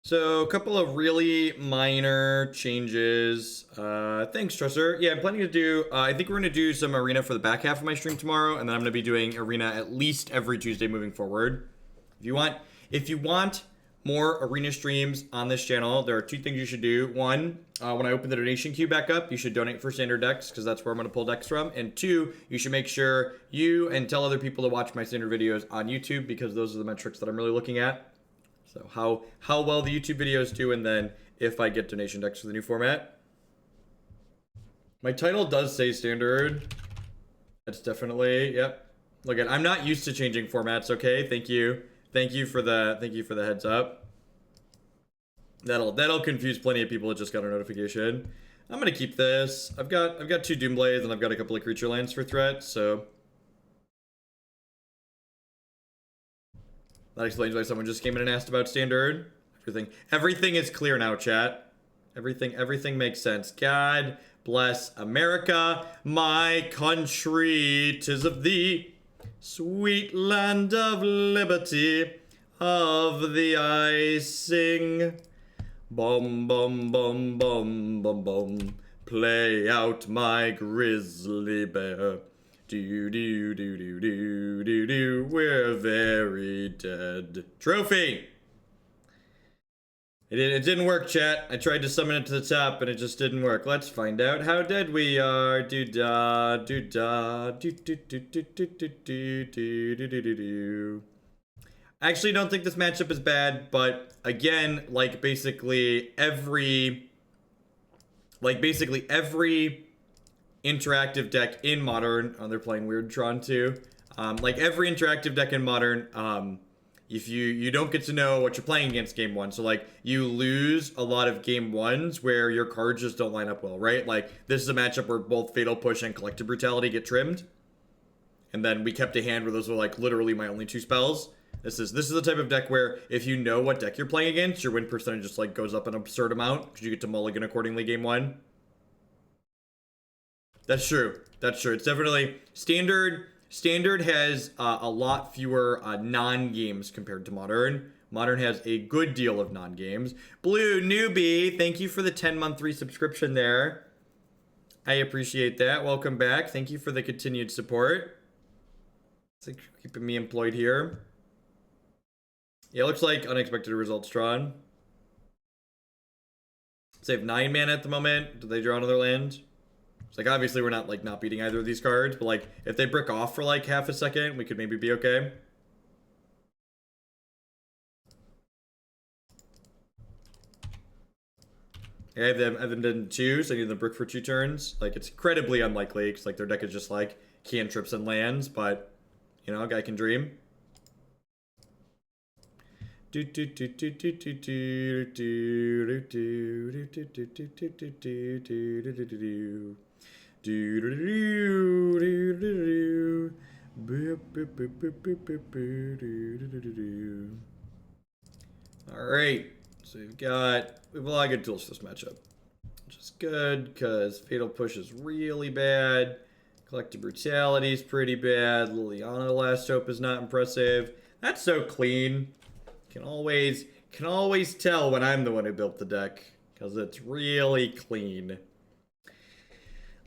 So a couple of really minor changes. Thanks, Trusser. Yeah, I'm planning to do, I think we're going to do some Arena for the back half of my stream tomorrow, and then I'm going to be doing Arena at least every Tuesday moving forward. If you want more Arena streams on this channel, there are two things you should do. One, when I open the donation queue back up, you should donate for standard decks, because that's where I'm going to pull decks from. And two, you should make sure you and tell other people to watch my standard videos on YouTube, because those are the metrics that I'm really looking at. So how well the YouTube videos do, and then if I get donation decks for the new format. My title does say standard. That's definitely, yep. Look at, I'm not used to changing formats, okay? Thank you. Thank you for the heads up. That'll confuse plenty of people that just got a notification. I'm gonna keep this. I've got 2 Doomblades and I've got a couple of creature lands for threat, so that explains why someone just came in and asked about standard. Everything is clear now, chat. Everything makes sense. God bless America, my country. 'Tis of thee, sweet land of liberty, of thee I sing. Bum bum bum bum bum bum. Play out my grizzly bear. Do do do do do do do. We're very dead. Trophy. It didn't work, chat. I tried to summon it to the top, and it just didn't work. Let's find out how dead we are. Do da do da do do do do do do do do do do do. I actually don't think this matchup is bad, but again, like basically every interactive deck in Modern, they're playing weird Tron too. Like every interactive deck in Modern, if you don't get to know what you're playing against game one, so like you lose a lot of game ones where your cards just don't line up well, right? Like this is a matchup where both Fatal Push and Collective Brutality get trimmed, and then we kept a hand where those were like literally my only 2 spells. This is the type of deck where if you know what deck you're playing against, your win percentage just like goes up an absurd amount because you get to mulligan accordingly game one. That's true. That's true. It's definitely standard. Standard has a lot fewer non-games compared to Modern. Modern has a good deal of non-games. Blue Newbie, thank you for the 10-month resubscription there. I appreciate that. Welcome back. Thank you for the continued support. It's like keeping me employed here. Yeah, it looks like unexpected results, Tron. Save 9 mana at the moment. Do they draw another land? It's like, obviously, we're not, like, not beating either of these cards, but, like, if they brick off for, like, half a second, we could maybe be okay. I have them done 2, so I need them brick for 2 turns. Like, it's incredibly unlikely, because, like, their deck is just, like, cantrips and lands, but, you know, a guy can dream. Do do do do do do do do do do do do do do do do do do do. Alright, so we have a lot of good tools for this matchup, which is good because Fatal Push is really bad, Collective Brutality is pretty bad, Liliana Last Hope is not impressive. That's so clean. Can always tell when I'm the one who built the deck because it's really clean.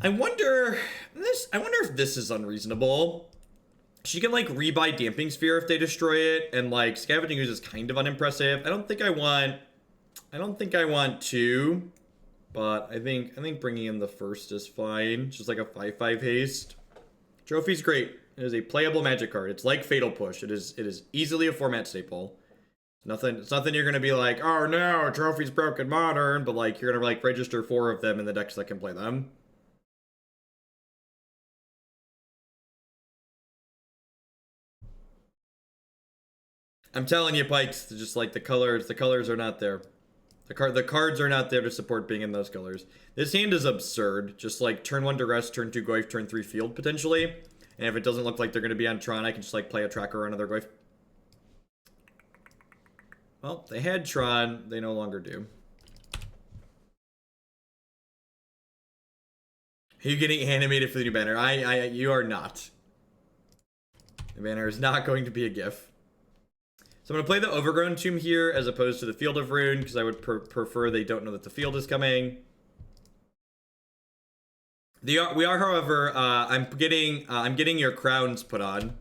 I wonder if this is unreasonable. She can like rebuy Damping Sphere if they destroy it, and like Scavenging Ooze is kind of unimpressive. I don't think I want 2, but I think bringing in the first is fine. Just like a 5/5 haste. Trophy's great. It is a playable Magic card. It's like Fatal Push. It is easily a format staple. It's nothing you're gonna be like, oh no, Trophy's broken Modern, but like you're gonna like register 4 of them in the decks that can play them. I'm telling you, Pikes, just like the colors are not there. The cards are not there to support being in those colors. This hand is absurd. Just like turn 1 Duress, turn 2 Goyf, turn 3 Field potentially. And if it doesn't look like they're going to be on Tron, I can just like play a Tracker or another Goyf. Well, they had Tron, they no longer do. Are you getting animated for the new banner? You are not. The banner is not going to be a GIF. So I'm going to play the Overgrown Tomb here as opposed to the Field of Ruin, because I would prefer they don't know that the field is coming. We are, however, I'm getting your crowns put on.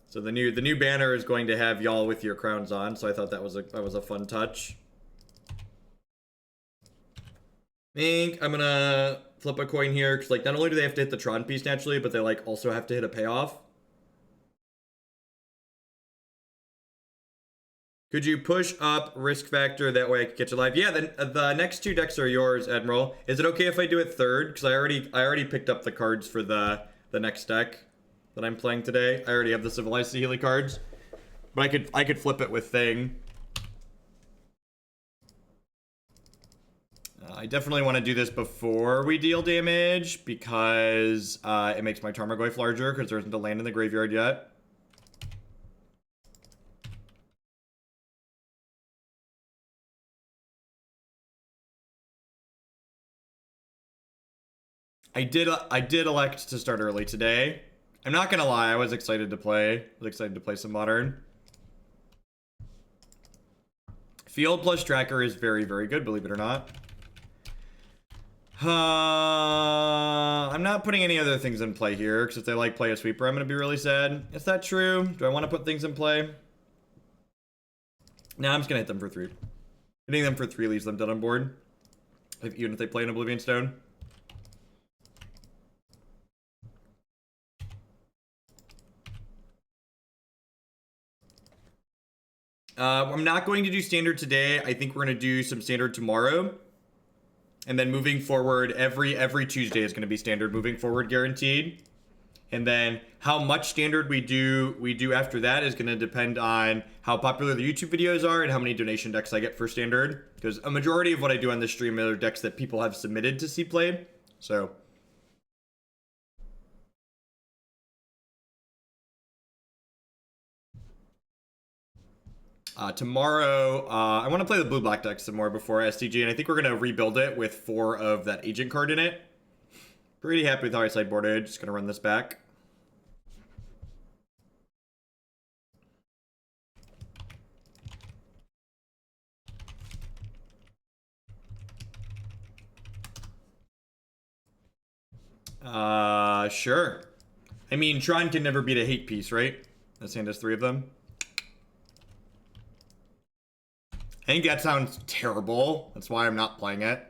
So the new banner is going to have y'all with your crowns on. So I thought that was a fun touch. I think I'm gonna flip a coin here because like not only do they have to hit the Tron piece naturally, but they like also have to hit a payoff. Could you push up risk factor that way I could catch it live? Yeah, then the next two decks are yours, Admiral. Is it okay if I do it third? Because I already picked up the cards for the next deck that I'm playing today. I already have the Civilized Saheeli cards, but I could flip it with Fang. I definitely want to do this before we deal damage because it makes my Tarmogoyf larger because there isn't a land in the graveyard yet. I did elect to start early today. I'm not gonna lie, I was excited to play. I was excited to play some Modern. Field plus Tracker is very, very good, believe it or not. I'm not putting any other things in play here, because if they like play a sweeper, I'm gonna be really sad. Is that true? Do I want to put things in play? No, I'm just gonna hit them for 3. Hitting them for 3 leaves them dead on board. Even if they play an Oblivion Stone. I'm not going to do standard today. I think we're going to do some standard tomorrow. And then moving forward, every Tuesday is going to be standard moving forward guaranteed. And then how much standard we do after that is going to depend on how popular the YouTube videos are and how many donation decks I get for standard. Because a majority of what I do on this stream are decks that people have submitted to see played. So... tomorrow, I want to play the blue-black deck some more before STG, and I think we're going to rebuild it with 4 of that agent card in it. Pretty happy with how I sideboarded. Just going to run this back. Sure. I mean, Tron can never beat a hate piece, right? This hand has 3 of them. I think that sounds terrible. That's why I'm not playing it.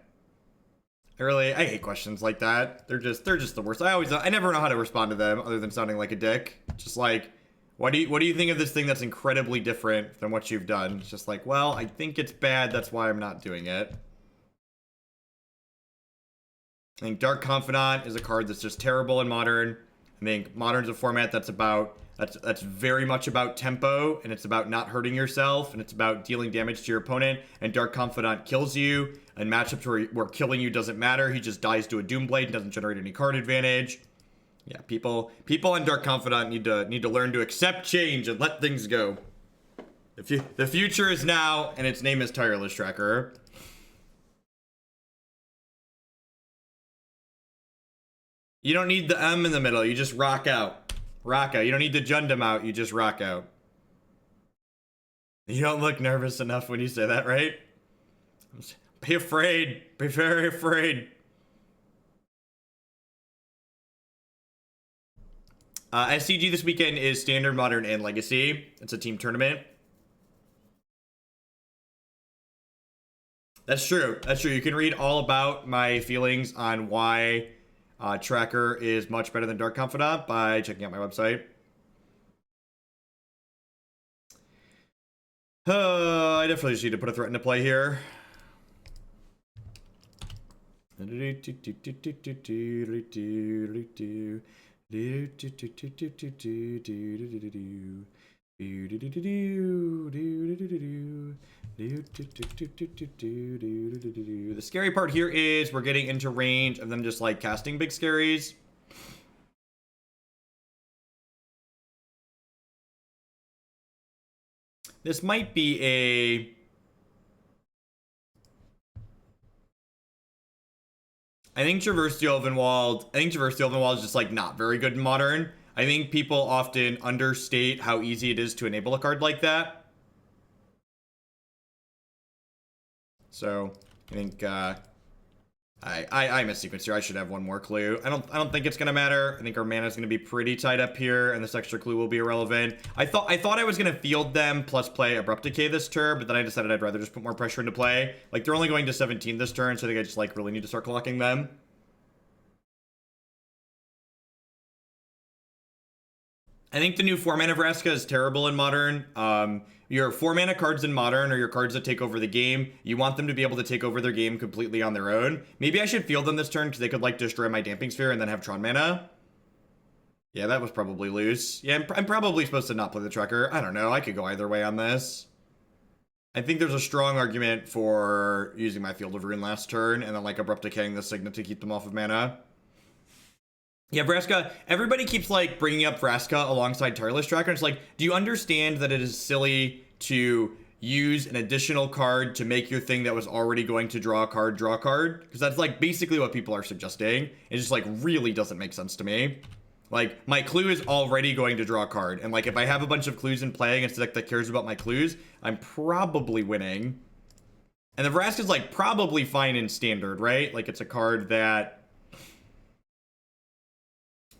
I hate questions like that. They're just the worst. I never know how to respond to them other than sounding like a dick. Just like, what do you think of this thing that's incredibly different than what you've done? It's just like, well, I think it's bad. That's why I'm not doing it. I think Dark Confidant is a card that's just terrible in Modern. I think Modern's a format that's very much about tempo, and it's about not hurting yourself, and it's about dealing damage to your opponent, and Dark Confidant kills you, and matchups where killing you doesn't matter, he just dies to a Doomblade and doesn't generate any card advantage. Yeah, people on Dark Confidant need to learn to accept change and let things go. The future is now, and its name is Tireless Tracker. You don't need the M in the middle, you just rock out. Rock out. You don't need to Jundam out, you just rock out. You don't look nervous enough when you say that, right? Be afraid. Be very afraid. SCG this weekend is Standard, Modern, and Legacy. It's a team tournament. That's true. That's true. You can read all about my feelings on why Tracker is much better than Dark Confidant by checking out my website. I definitely just need to put a threat into play here. The scary part here is we're getting into range of them just like casting big scaries. This might be a... I think Traverse the Elvenwald is just like not very good in Modern. I think people often understate how easy it is to enable a card like that. So I think I missequenced here. I should have one more clue. I don't think it's gonna matter. I think our mana is gonna be pretty tight up here, and this extra clue will be irrelevant. I thought I was gonna field them plus play Abrupt Decay this turn, but then I decided I'd rather just put more pressure into play. Like, they're only going to 17 this turn, so I think I just like really need to start clocking them. I think the new 4-mana Vraska is terrible in Modern. Your 4-mana cards in Modern are your cards that take over the game. You want them to be able to take over their game completely on their own. Maybe I should field them this turn because they could, like, destroy my Damping Sphere and then have Tron mana. Yeah, that was probably loose. Yeah, I'm probably supposed to not play the Tracker. I don't know. I could go either way on this. I think there's a strong argument for using my Field of Ruin last turn and then, like, Abrupt Decaying the Signet to keep them off of mana. Yeah, Vraska, everybody keeps, like, bringing up Vraska alongside Tireless Tracker. It's like, do you understand that it is silly to use an additional card to make your thing that was already going to draw a card? Because that's, like, basically what people are suggesting. It just, like, really doesn't make sense to me. Like, my clue is already going to draw a card. And, like, if I have a bunch of clues in play against a deck that cares about my clues, I'm probably winning. And the Vraska's, like, probably fine in Standard, right? Like, it's a card that...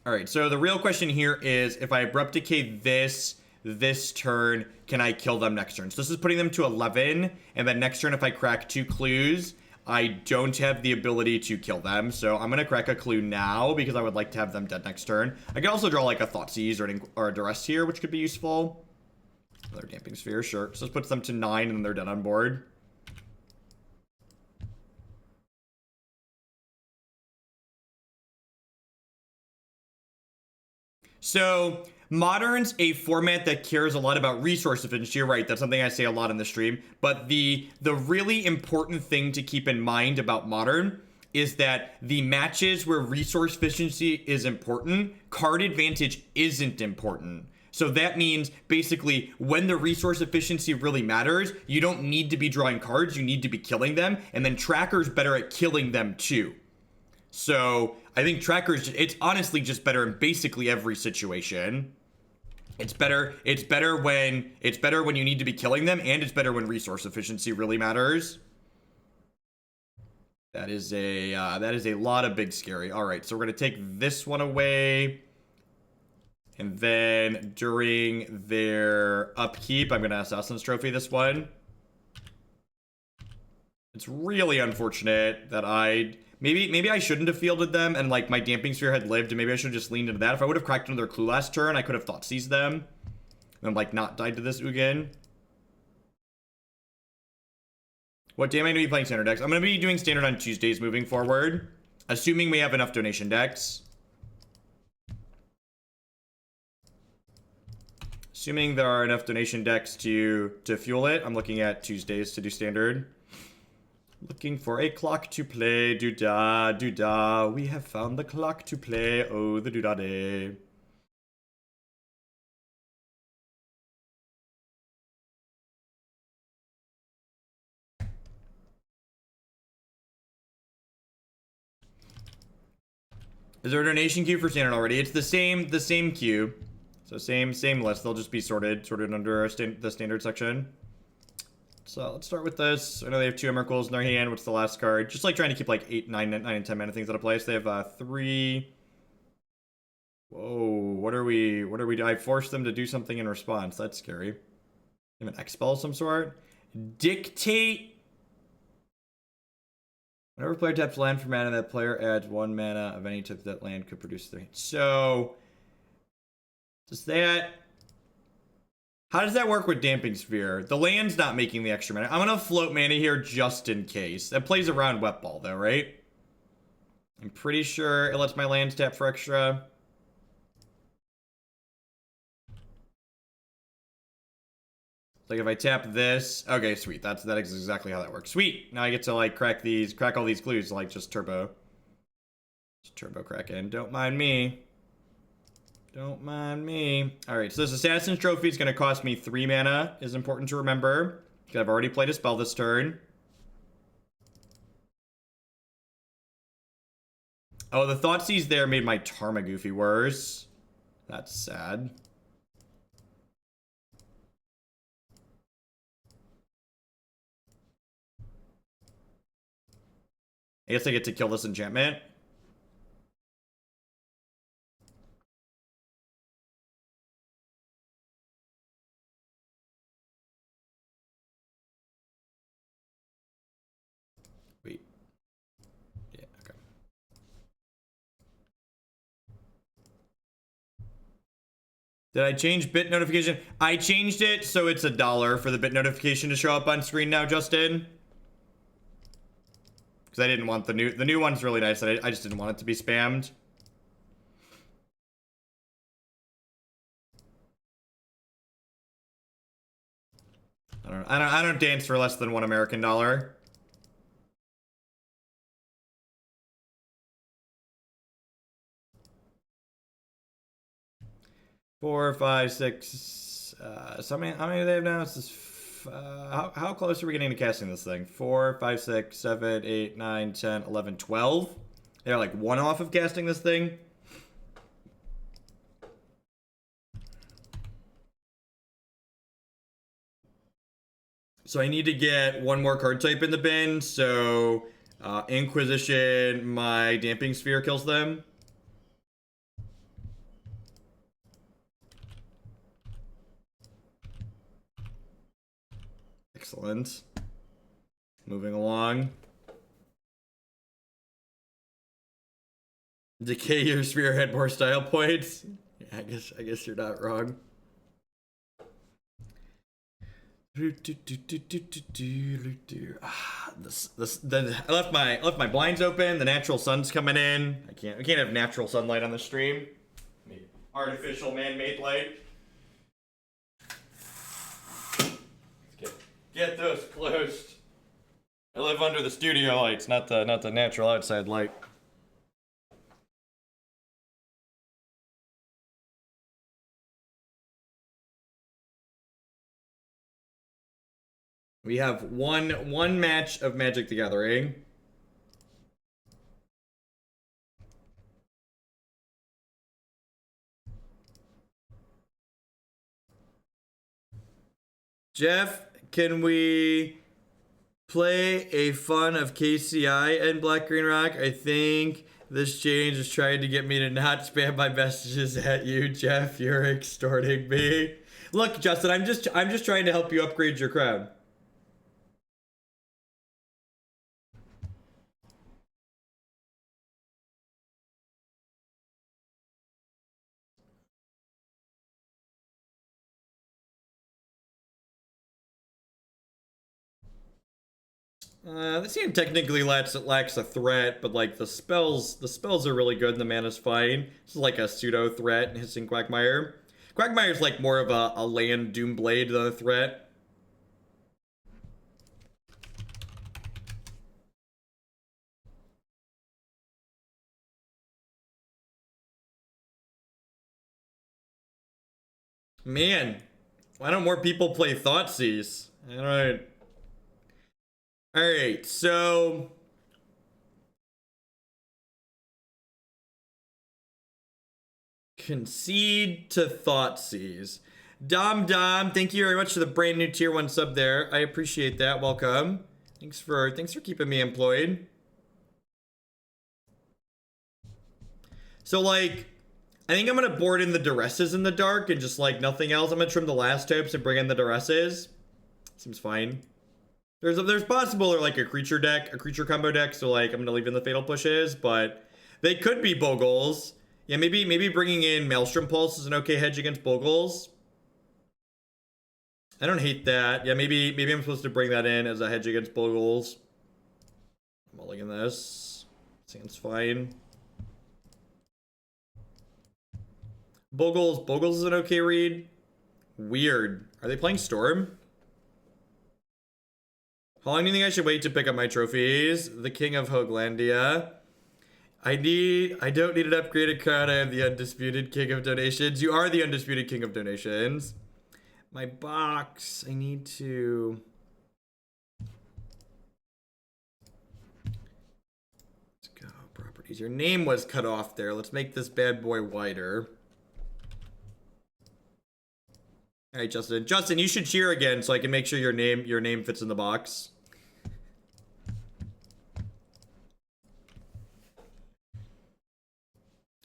Alright, so the real question here is, if I Abrupt Decay this turn, can I kill them next turn? So this is putting them to 11, and then next turn if I crack 2 clues, I don't have the ability to kill them. So I'm going to crack a clue now, because I would like to have them dead next turn. I could also draw like a Thoughtseize or a Duress here, which could be useful. Another Damping Sphere, sure. So this puts them to 9, and then they're dead on board. So, Modern's a format that cares a lot about resource efficiency. You're right, that's something I say a lot in the stream. But the really important thing to keep in mind about Modern is that the matches where resource efficiency is important, card advantage isn't important. So that means, basically, when the resource efficiency really matters, you don't need to be drawing cards, you need to be killing them, and then Tracker's better at killing them too. So, I think Tracker's, it's honestly just better in basically every situation. It's better when you need to be killing them, and it's better when resource efficiency really matters. That is a lot of big scary. All right, so we're going to take this one away. And then during their upkeep, I'm going to Assassin's Trophy this one. It's really unfortunate that maybe I shouldn't have fielded them, and like my Damping Sphere had lived, and maybe I should have just leaned into that. If I would have cracked another clue last turn, I could have Thoughtseize them, and then like not died to this Ugin. What day am I going to be playing Standard decks? I'm going to be doing Standard on Tuesdays moving forward, assuming we have enough donation decks. Assuming there are enough donation decks to fuel it, I'm looking at Tuesdays to do Standard. Looking for a clock to play, doo-da, doo-da. We have found the clock to play, oh, the doo-da day. Is there a donation queue for Standard already? It's the same queue. So same list. They'll just be sorted under the Standard section. So let's start with this. I know they have 2 Emeralds in their hand. What's the last card? Just like trying to keep like 8, 9, and 10 mana things out of play. So they have 3. Whoa, what are we? I forced them to do something in response. That's scary. They have an Expel of some sort. Dictate. Whenever player taps land for mana, that player adds 1 mana of any type that land could produce 3. So does that... How does that work with Damping Sphere? The land's not making the extra mana. I'm going to float mana here just in case. That plays around Wet Ball, though, right? I'm pretty sure it lets my lands tap for extra. Like, if I tap this... Okay, sweet. That is exactly how that works. Sweet! Now I get to, like, crack all these clues, like, just turbo. Just turbo crack in. Don't mind me. Don't mind me. Alright, so this Assassin's Trophy is going to cost me 3 mana, is important to remember. Because I've already played a spell this turn. Oh, the Thoughtseize there made my Tarmogoyf worse. That's sad. I guess I get to kill this enchantment. Wait. Yeah, okay. Did I change bit notification? I changed it so it's $1 for the bit notification to show up on screen now, Justin. Because I didn't want the new one's really nice. I just didn't want it to be spammed. I don't dance for less than $1 American dollar. Four, five, six. So how many do they have now? This is how close are we getting to casting this thing? 4, 5, 6, 7, 8, 9, 10, 11, 12. They're like 1 off of casting this thing. So I need to get 1 more card type in the bin. So Inquisition, my Damping Sphere kills them. Excellent. Moving along. Decay your Spearhead more style points. Yeah, I guess you're not wrong. I left my blinds open. The natural sun's coming in. We can't have natural sunlight on the stream. Artificial man-made light. Get those closed. I live under the studio lights, not the natural outside light. We have one match of Magic the Gathering. Jeff, can we play a fun of KCI and Black Green Rock? I think this change is trying to get me to not spam my messages at you, Jeff. You're extorting me. Look, Justin, I'm just trying to help you upgrade your crown. This game technically lacks a threat, but like the spells are really good and the mana's fine. This is like a pseudo threat in Hissing Quagmire. Quagmire's like more of a land Doomblade than a threat. Man, why don't more people play Thoughtseize? Alright. Alright, so concede to Thoughtseize. Dom, thank you very much for the brand new tier 1 sub there. I appreciate that. Welcome. Thanks for keeping me employed. So like, I think I'm gonna board in the Duresses in the dark and just like nothing else. I'm gonna trim the last types and bring in the Duresses. Seems fine. There's possible or like a creature combo deck. So like I'm gonna leave in the Fatal Pushes, but they could be Bogles. Yeah, maybe bringing in Maelstrom Pulse is an okay hedge against Bogles. I don't hate that. Yeah, maybe I'm supposed to bring that in as a hedge against Bogles. I'm mulligan this. Seems fine. Bogles is an okay read. Weird. Are they playing Storm? How long do you think I should wait to pick up my trophies? The King of Hoaglandia. I don't need an upgraded crown. I am the undisputed King of Donations. You are the undisputed King of Donations. My box. I need to... Let's go. Properties. Your name was cut off there. Let's make this bad boy wider. All right, Justin. Justin, you should cheer again so I can make sure your name fits in the box.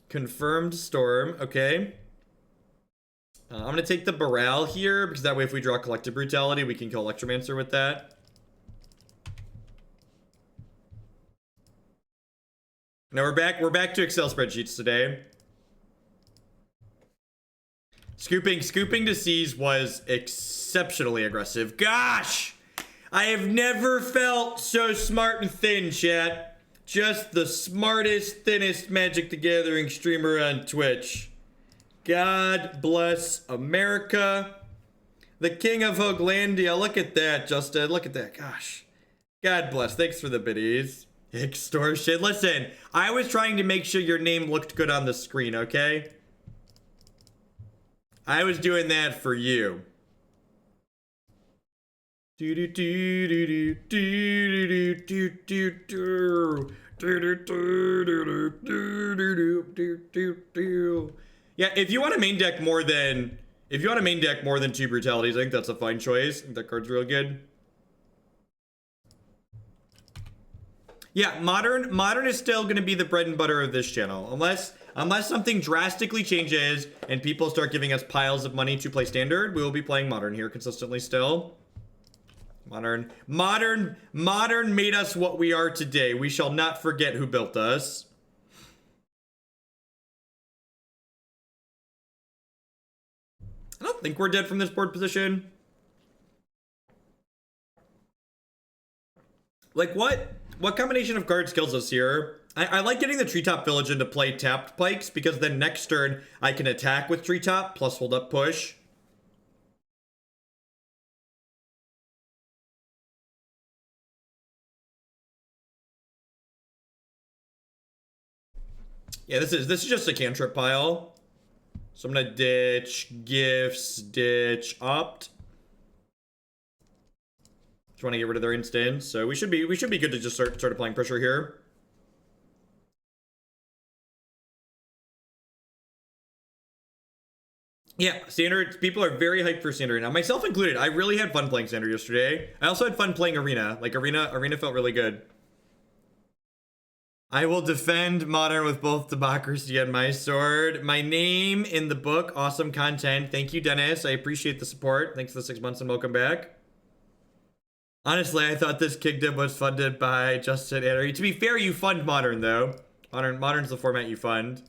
Confirmed Storm. Okay. I'm going to take the Baral here, because that way if we draw Collective Brutality, we can kill Electromancer with that. Now we're back to Excel spreadsheets today. Scooping to seize was exceptionally aggressive. Gosh! I have never felt so smart and thin, chat. Just the smartest, thinnest Magic the Gathering streamer on Twitch. God bless America. The King of Hoaglandia. Look at that, Justin. Look at that. Gosh. God bless. Thanks for the biddies. Extortion. Listen, I was trying to make sure your name looked good on the screen, okay? I was doing that for you. Yeah, if you want to main deck more than 2 brutalities, I think that's a fine choice. I think that card's real good. Yeah, modern is still going to be the bread and butter of this channel, unless something drastically changes and people start giving us piles of money to play standard. We will be playing modern here consistently still. Modern made us what we are today. We shall not forget who built us. I don't think we're dead from this board position. Like, what combination of cards kills us here? I like getting the Treetop Village into play tapped pikes, because then next turn I can attack with Treetop plus hold up push. Yeah, this is just a cantrip pile. So I'm gonna ditch Gifts, ditch Opt. Just want to get rid of their instants, so we should be good to just start applying pressure here. Yeah, standard. People are very hyped for standard now, myself included. I really had fun playing standard yesterday. I also had fun playing arena. Like arena felt really good. I will defend modern with both democracy and my sword. My name in the book. Awesome content. Thank you, Dennis. I appreciate the support. Thanks for the 6 months and welcome back. Honestly, I thought this kingdom was funded by Justin Annery. To be fair, you fund modern though. Modern's the format you fund.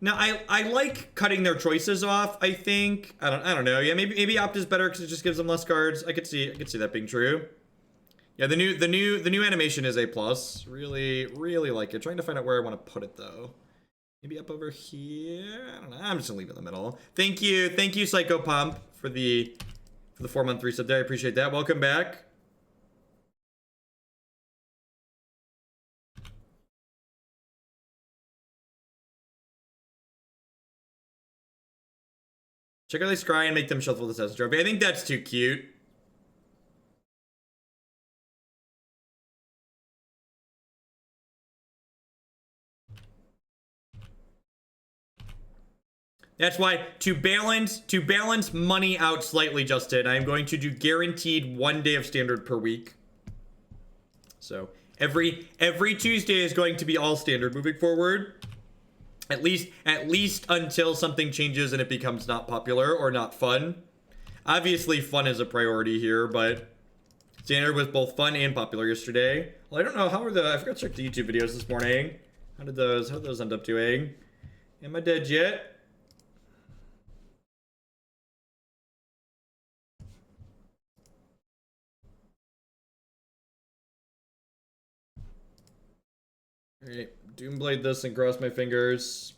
Now, I like cutting their choices off, I think. I don't know. Yeah, maybe Opt is better because it just gives them less cards. I could see that being true. Yeah, the new animation is A+. Really like it. Trying to find out where I want to put it though. Maybe up over here. I don't know. I'm just gonna leave it in the middle. Thank you, Psycho Pump, for the 4-month resub there. I appreciate that. Welcome back. Check out this scry and make them shuffle this as a trophy. I think that's too cute. That's why, to balance money out slightly, Justin, I'm going to do guaranteed 1 day of standard per week. So every Tuesday is going to be all standard moving forward. At least until something changes and it becomes not popular or not fun. Obviously, fun is a priority here, but standard was both fun and popular yesterday. Well, I don't know, I forgot to check the YouTube videos this morning. How did those end up doing? Am I dead yet? Alright, Doomblade this and cross my fingers.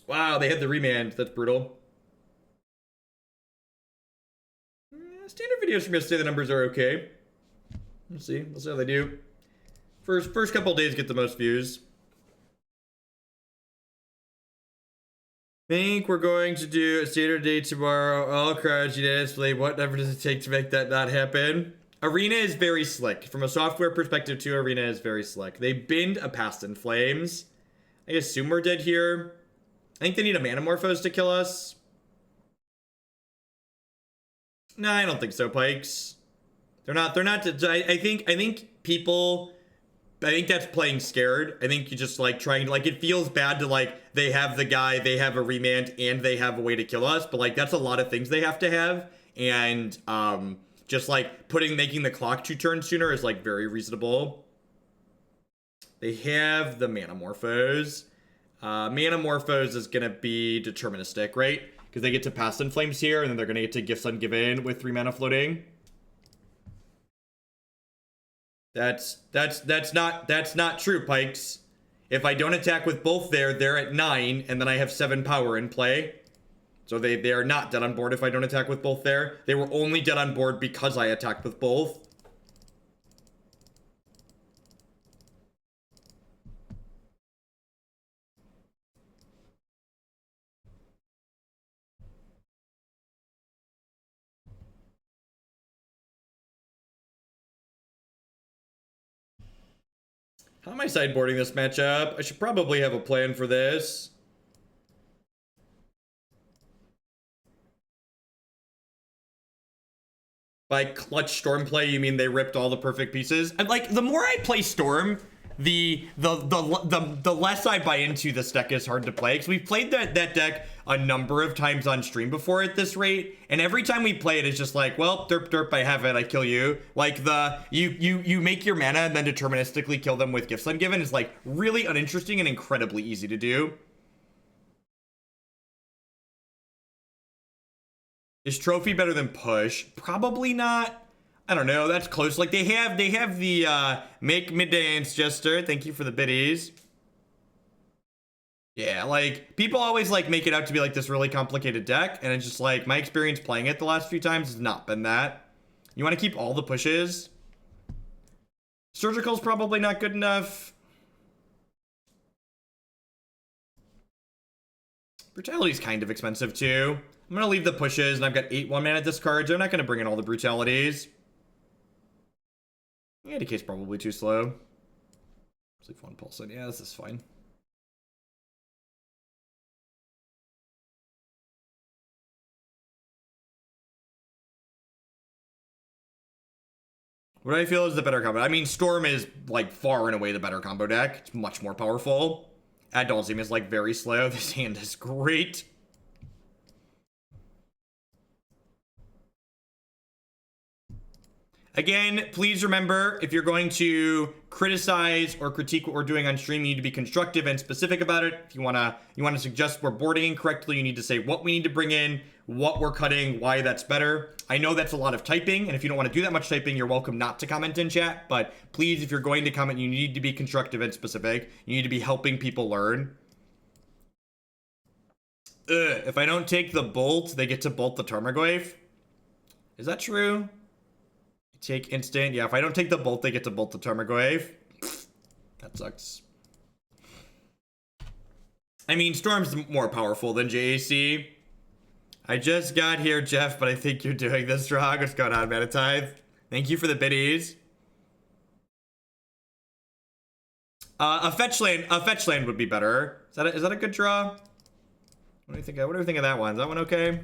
Wow, they had the remand. That's brutal. Standard videos from yesterday, the numbers are okay. We'll see how they do. First couple days get the most views. Think we're going to do a standard day tomorrow. All crowds unanimously. Whatever does it take to make that not happen? Arena is very slick. From a software perspective, too, Arena is very slick. They binned a Past in Flames. I assume we're dead here. I think they need a Manamorphose to kill us. No, I don't think so, Pikes. They're not, I think people, I think that's playing scared. I think you just like trying to, like, it feels bad to like, they have the guy, they have a remand, and they have a way to kill us, but like, that's a lot of things they have to have. And, just like making the clock 2 turns sooner is like very reasonable. They have the Manamorphose. Manamorphose is gonna be deterministic, right? Because they get to pass in Flames here, and then they're gonna get to Gifts Ungiven with 3 mana floating. That's not true, Pikes. If I don't attack with both there, they're at 9, and then I have 7 power in play. So they are not dead on board if I don't attack with both there. They were only dead on board because I attacked with both. How am I sideboarding this matchup? I should probably have a plan for this. By clutch Storm play, you mean they ripped all the perfect pieces? And like, the more I play Storm, the less I buy into this deck is hard to play. Because we've played that deck a number of times on stream before at this rate, and every time we play it, it's just like, well, derp derp, I have it, I kill you. Like you make your mana and then deterministically kill them with Gifts Ungiven is like really uninteresting and incredibly easy to do. Is Trophy better than Push? Probably not. I don't know. That's close. Like they have the make midday Jester. Thank you for the biddies. Yeah, like people always like make it out to be like this really complicated deck, and it's just like my experience playing it the last few times has not been that. You want to keep all the pushes. Surgical's probably not good enough. Brutality's kind of expensive too. I'm gonna leave the pushes, and I've got 8 1-mana discards. They're not gonna bring in all the brutalities. Yeah, Decay's probably too slow. Let's leave 1 pulse in. Yeah, this is fine. What do I feel is the better combo? I mean, Storm is like far and away the better combo deck. It's much more powerful. Adolzim is like very slow. This hand is great. Again, please remember, if you're going to criticize or critique what we're doing on stream, you need to be constructive and specific about it. If you wanna suggest we're boarding incorrectly, you need to say what we need to bring in, what we're cutting, why that's better. I know that's a lot of typing, and if you don't want to do that much typing, you're welcome not to comment in chat. But please, if you're going to comment, you need to be constructive and specific. You need to be helping people learn. If I don't take the bolt, they get to bolt the Tarmogoyf. Is that true? Take instant. Yeah, if I don't take the bolt, they get to bolt the Tarmogoyf. That sucks. I mean, Storm's more powerful than JAC. I just got here, Jeff, but I think you're doing this wrong. What's going on, Manatithe? Thank you for the biddies. A fetch land would be better. Is that a good draw? What do you think? What do we think of that one? Is that one okay?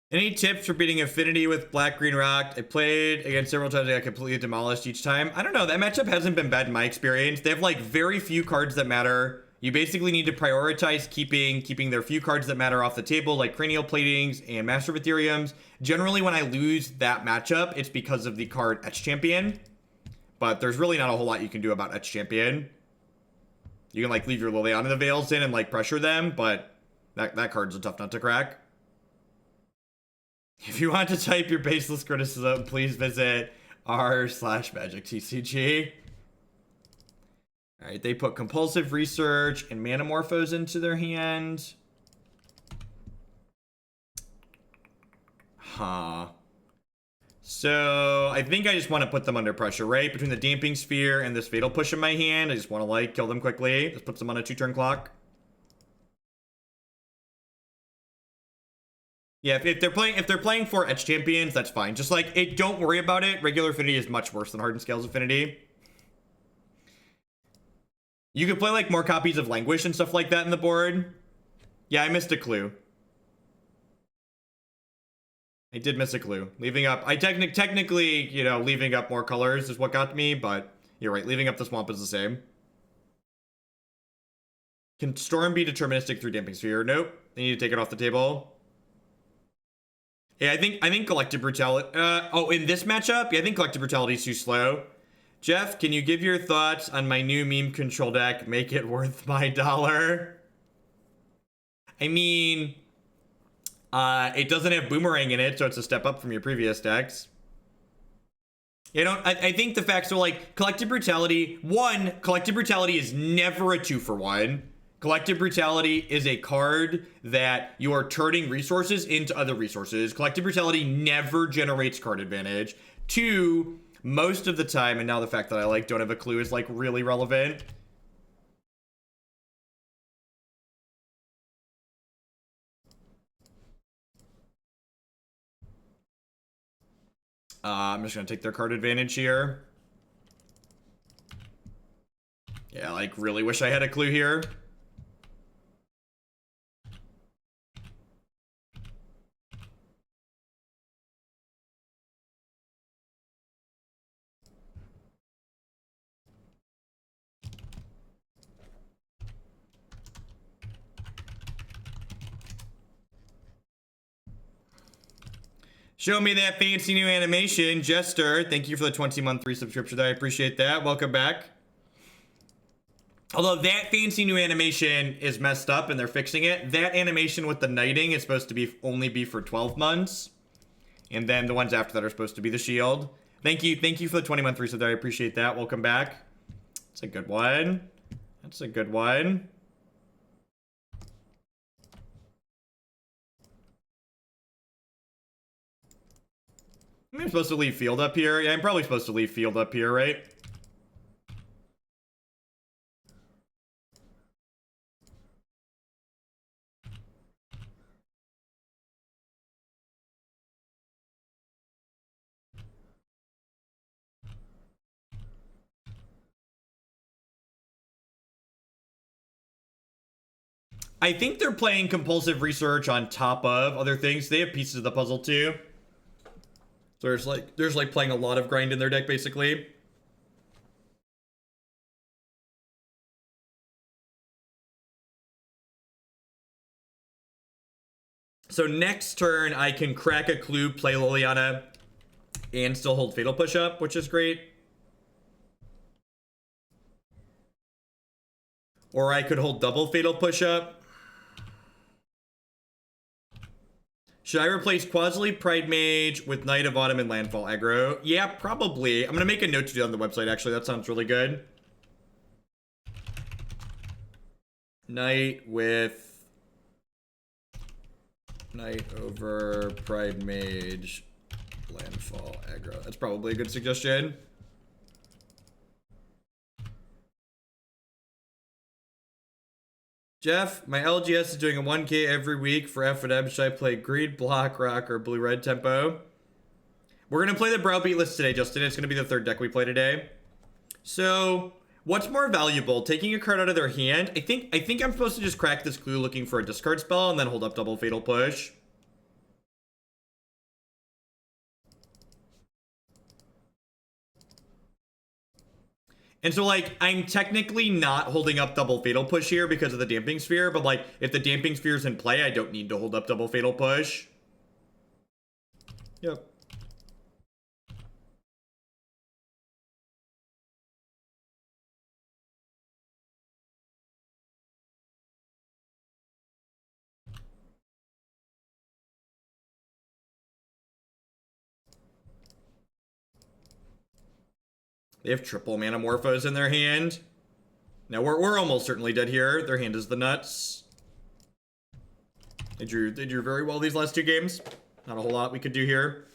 Any tips for beating Affinity with Black-Green Rock? I played against several times. I got completely demolished each time. I don't know. That matchup hasn't been bad in my experience. They have like very few cards that matter. You basically need to prioritize keeping their few cards that matter off the table, like Cranial Platings and Master of Ethereums. Generally, when I lose that matchup, it's because of the card Etch Champion. But there's really not a whole lot you can do about Etch Champion. You can like leave your Liliana the Veils in and like pressure them, but that card's a tough nut to crack. If you want to type your baseless criticism, please visit r/magictcg. Alright, they put Compulsive Research and Manamorphose into their hand. Huh. So I think I just want to put them under pressure, right? Between the Damping Sphere and this Fatal Push in my hand, I just want to, like, kill them quickly. This puts them on a 2-turn clock. Yeah, if they're playing for Etch Champions, that's fine. Just, like, don't worry about it. Regular Affinity is much worse than Hardened Scales Affinity. You could play, like, more copies of Languish and stuff like that in the board. Yeah, I missed a clue. I did miss a clue. Leaving up... technically, you know, leaving up more colors is what got me, but you're right. Leaving up the swamp is the same. Can Storm be deterministic through Damping Sphere? Nope. They need to take it off the table. Yeah, I think Collective Brutality... oh, in this matchup? Yeah, I think Collective Brutality is too slow. Jeff, can you give your thoughts on my new meme control deck? Make it worth my $1. I mean... it doesn't have Boomerang in it, so it's a step up from your previous decks. I think the facts are like, Collective Brutality... One, Collective Brutality is never a 2-for-1. Collective Brutality is a card that you are turning resources into other resources. Collective Brutality never generates card advantage. Two, most of the time, and now the fact that I, like, don't have a clue is, like, really relevant. I'm just gonna take their card advantage here. Yeah, like, really wish I had a clue here. Show me that fancy new animation. Jester, thank you for the 20-month free subscription. I appreciate that. Welcome back. Although that fancy new animation is messed up and they're fixing it. That animation with the knighting is supposed to be only be for 12 months. And then the ones after that are supposed to be the shield. Thank you for the 20-month free sub. I appreciate that. Welcome back. That's a good one. That's a good one. I'm supposed to leave field up here. Yeah, I'm probably supposed to leave field up here, right? I think they're playing compulsive research on top of other things. They have pieces of the puzzle too. So there's like playing a lot of grind in their deck, basically. So next turn, I can crack a clue, play Liliana, and still hold Fatal Push up, which is great. Or I could hold double Fatal Push up. Should I replace Kozilek, Pride Mage with Knight of Autumn and Landfall aggro? Yeah, probably. I'm going to make a note to do on the website, actually. That sounds really good. Knight with... Knight over Pride Mage, Landfall aggro. That's probably a good suggestion. Jeff, my LGS is doing a 1K every week for F&M. Should I play Greed, Block, Rock, or Blue-Red Tempo? We're going to play the Browbeat list today, Justin. It's going to be the third deck we play today. So, what's more valuable? Taking a card out of their hand? I think I'm supposed to just crack this clue looking for a discard spell and then hold up double Fatal Push. And so, like, I'm technically not holding up double Fatal Push here because of the Damping Sphere, but, like, if the Damping Sphere's in play, I don't need to hold up double Fatal Push. Yep. They have triple Manamorphos in their hand. Now, we're almost certainly dead here. Their hand is the nuts. They drew very well these last two games. Not a whole lot we could do here.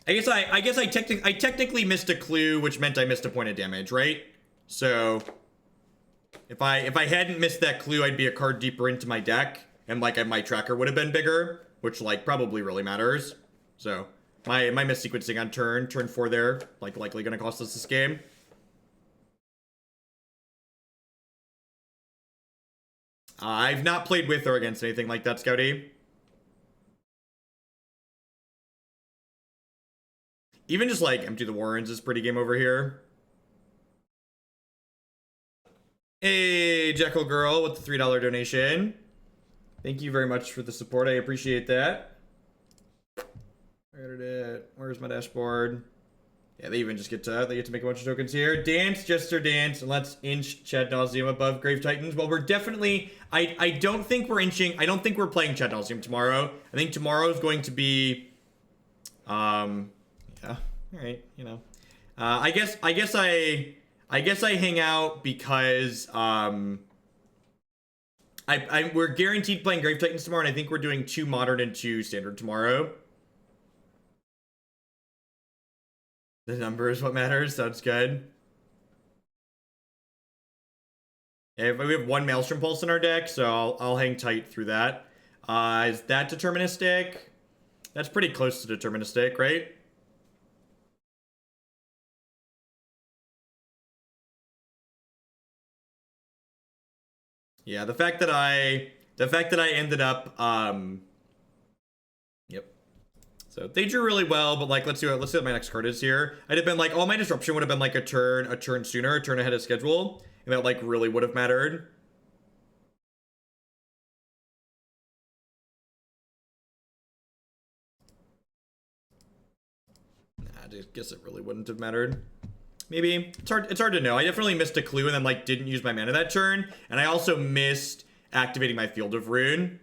I guess I technically missed a clue, which meant I missed a point of damage, right? So if I hadn't missed that clue, I'd be a card deeper into my deck, and like my tracker would have been bigger, which like probably really matters. So my missequencing on turn 4 there, like likely gonna cost us this game. I've not played with or against anything like that, Scouty. Even just like empty the Warrens is pretty game over here. Hey, Jekyll Girl with the $3 donation. Thank you very much for the support. I appreciate that. Where's my dashboard? Yeah, they even just get to make a bunch of tokens here. Dance, Jester Dance, and let's inch Chad Nauseum above Grave Titans. Well, we're definitely I don't think we're inching. I don't think we're playing Chad Nauseum tomorrow. I think tomorrow is going to be yeah, alright, you know. I guess I hang out because we're guaranteed playing Grave Titans tomorrow, and I think we're doing 2 Modern and 2 Standard tomorrow. The number is what matters. Sounds good. Yeah, we have 1 Maelstrom Pulse in our deck, so I'll hang tight through that. Is that deterministic? That's pretty close to deterministic, right? Yeah, the fact that I ended up yep. So they drew really well, but like let's see what my next card is here. I'd have been like, all my disruption would have been like a turn sooner, a turn ahead of schedule, and that like really would have mattered. Nah, I just guess it really wouldn't have mattered. Maybe. It's hard to know. I definitely missed a clue and then like didn't use my mana that turn, and I also missed activating my Field of Ruin.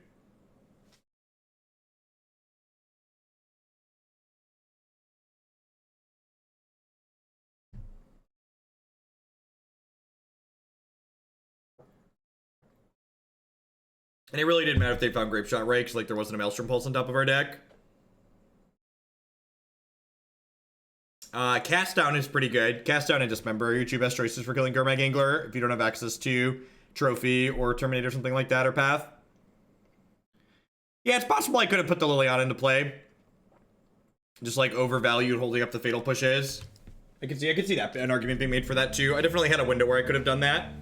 And it really didn't matter if they found Grape Shot, right? Because like there wasn't a Maelstrom Pulse on top of our deck. Cast Down is pretty good. Cast Down and Dismember are your 2 best choices for killing Gurmag Angler if you don't have access to Trophy or Terminate or something like that, or Path. Yeah, it's possible I could have put the Liliana into play. Just like overvalued holding up the Fatal Pushes. I could see that an argument being made for that too. I definitely had a window where I could have done that.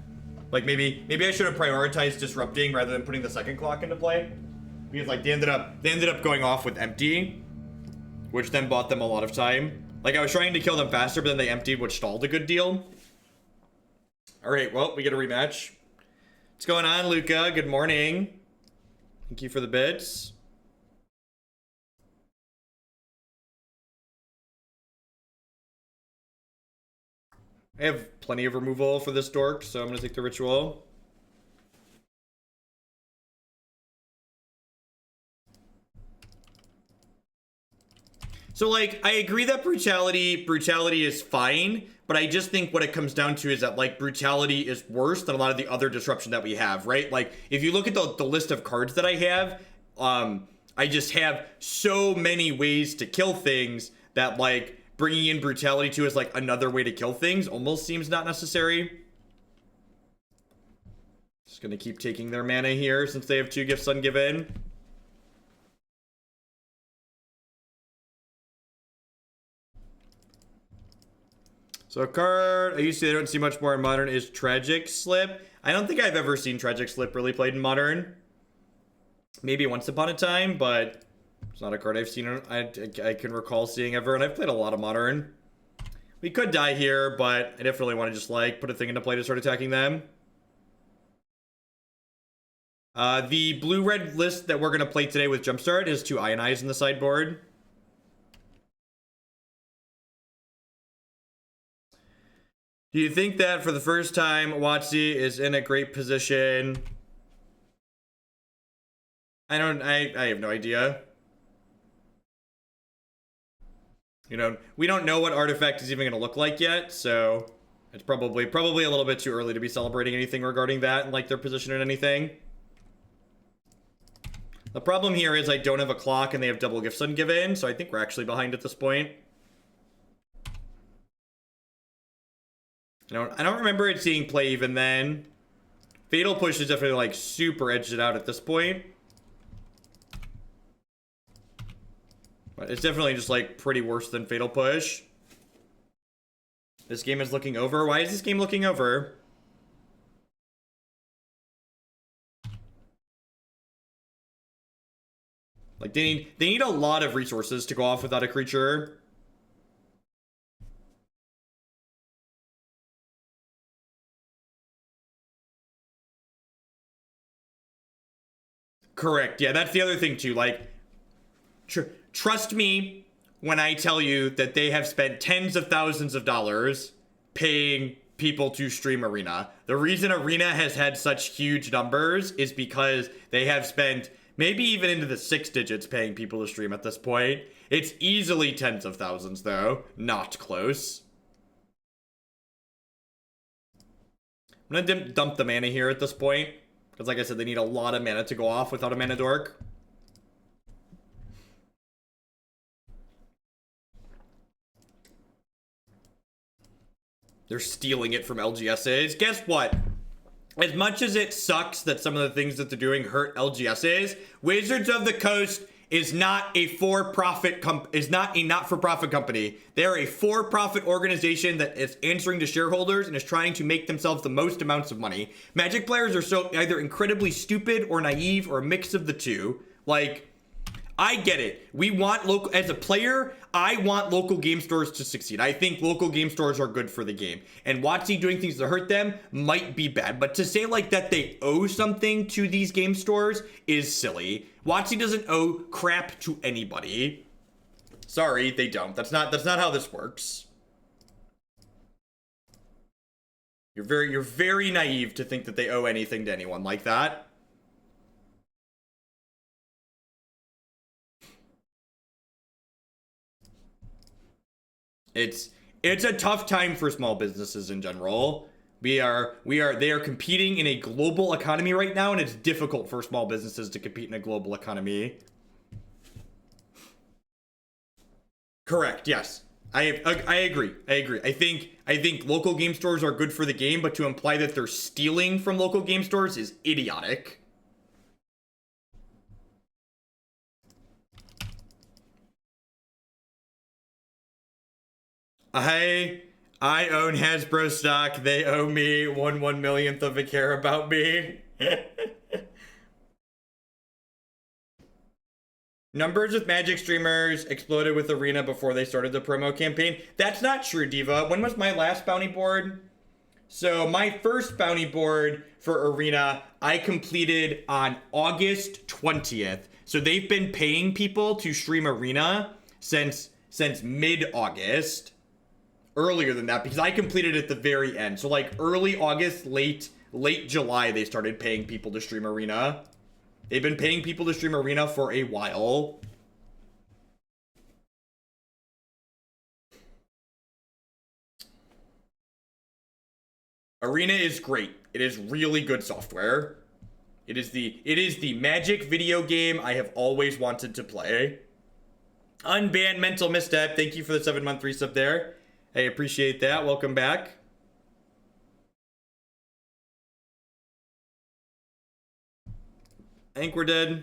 Like maybe I should have prioritized disrupting rather than putting the second clock into play. Because like they ended up going off with empty, which then bought them a lot of time. Like I was trying to kill them faster, but then they emptied, which stalled a good deal. Alright, well, we get a rematch. What's going on, Luca? Good morning. Thank you for the bits. I have plenty of removal for this dork, so I'm gonna take the ritual. So like, I agree that brutality is fine, but I just think what it comes down to is that like brutality is worse than a lot of the other disruption that we have, right? Like if you look at the list of cards that I have, I just have so many ways to kill things that like bringing in brutality to as like another way to kill things almost seems not necessary. Just gonna keep taking their mana here since they have 2 Gifts Ungiven. So a card I used to don't see much more in Modern is Tragic Slip. I don't think I've ever seen Tragic Slip really played in Modern. Maybe once upon a time, but it's not a card I've seen I can recall seeing ever, and I've played a lot of Modern. We could die here, but I definitely want to just like put a thing into play to start attacking them. The blue-red list that we're gonna play today with Jumpstart is 2 Ionize in the sideboard. Do you think that for the first time, Thoughtseize is in a great position? I have no idea. You know, we don't know what artifact is even going to look like yet, so it's probably a little bit too early to be celebrating anything regarding that and like their position in anything. The problem here is I don't have a clock and they have double Gifts Ungiven, so I think we're actually behind at this point. I don't remember it seeing play even then. Fatal Push is definitely like super edged it out at this point. But it's definitely just like pretty worse than Fatal Push. This game is looking over. Why is this game looking over? Like they need a lot of resources to go off without a creature. Correct. Yeah, that's the other thing too. Like, trust me when I tell you that they have spent tens of thousands of dollars paying people to stream Arena. The reason Arena has had such huge numbers is because they have spent maybe even into the 6 digits paying people to stream at this point. It's easily tens of thousands though, not close. I'm gonna dump the mana here at this point. Because like I said, they need a lot of mana to go off without a mana dork. They're stealing it from LGSAs. Guess what? As much as it sucks that some of the things that they're doing hurt LGSAs, Wizards of the Coast is not a for-profit not-for-profit company. They're a for-profit organization that is answering to shareholders and is trying to make themselves the most amounts of money. Magic players are so either incredibly stupid or naive or a mix of the two. Like, I get it. We want local, as a player, I want local game stores to succeed. I think local game stores are good for the game. And WotC doing things to hurt them might be bad. But to say like that they owe something to these game stores is silly. WotC doesn't owe crap to anybody. Sorry, they don't. That's not how this works. You're very naive to think that they owe anything to anyone like that. It's a tough time for small businesses in general. They are competing in a global economy right now, and it's difficult for small businesses to compete in a global economy. Correct, yes. I agree. I think local game stores are good for the game, but to imply that they're stealing from local game stores is idiotic. I own Hasbro stock. They owe me 1/1,000,000th of a care about me. Numbers with Magic streamers exploded with Arena before they started the promo campaign. That's not true, Diva. When was my last bounty board? So my first bounty board for Arena, I completed on August 20th. So they've been paying people to stream Arena since mid-August. Earlier than that, because I completed at the very end. So like early August, late July, they started paying people to stream Arena. They've been paying people to stream Arena for a while. Arena is great. It is really good software. It is the Magic video game I have always wanted to play. Unbanned Mental Misstep, thank you for the 7-month resub there. Hey, appreciate that. Welcome back. I think we're dead.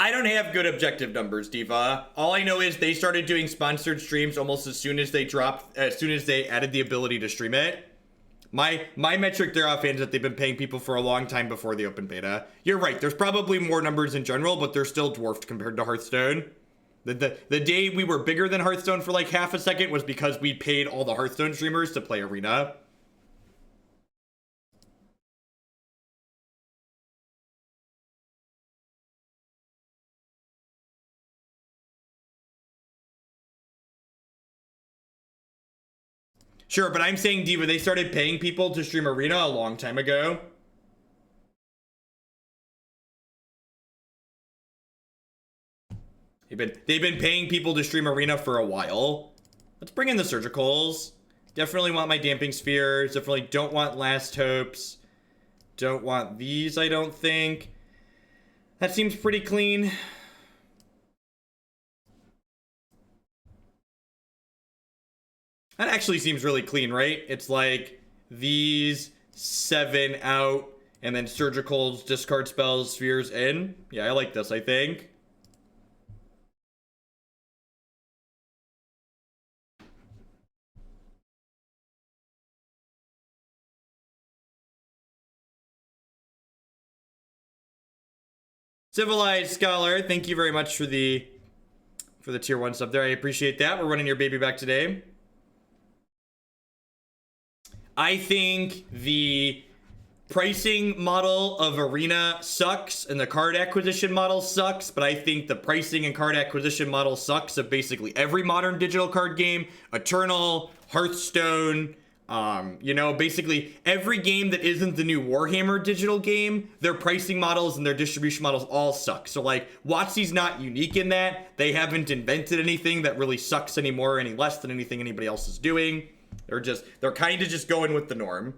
I don't have good objective numbers, Diva. All I know is they started doing sponsored streams almost as soon as they added the ability to stream it. My metric there offhand is that they've been paying people for a long time before the open beta. You're right, there's probably more numbers in general, but they're still dwarfed compared to Hearthstone. The day we were bigger than Hearthstone for like half a second was because we paid all the Hearthstone streamers to play Arena. Sure, but I'm saying, Diva, they started paying people to stream Arena a long time ago. They've been paying people to stream Arena for a while. Let's bring in the Surgicals. Definitely want my Damping Spheres. Definitely don't want Last Hopes. Don't want these, I don't think. That seems pretty clean. That actually seems really clean, right? It's like these 7 out, and then Surgicals, discard spells, spheres in. Yeah, I like this, I think. Civilized Scholar, thank you very much for the tier 1 sub there. I appreciate that. We're running your baby back today. I think the pricing model of Arena sucks and the card acquisition model sucks, but I think the pricing and card acquisition model sucks of basically every modern digital card game. Eternal, Hearthstone, you know, basically every game that isn't the new Warhammer digital game, their pricing models and their distribution models all suck. So like, WotC's not unique in that. They haven't invented anything that really sucks anymore, any less than anything anybody else is doing. They're kind of just going with the norm.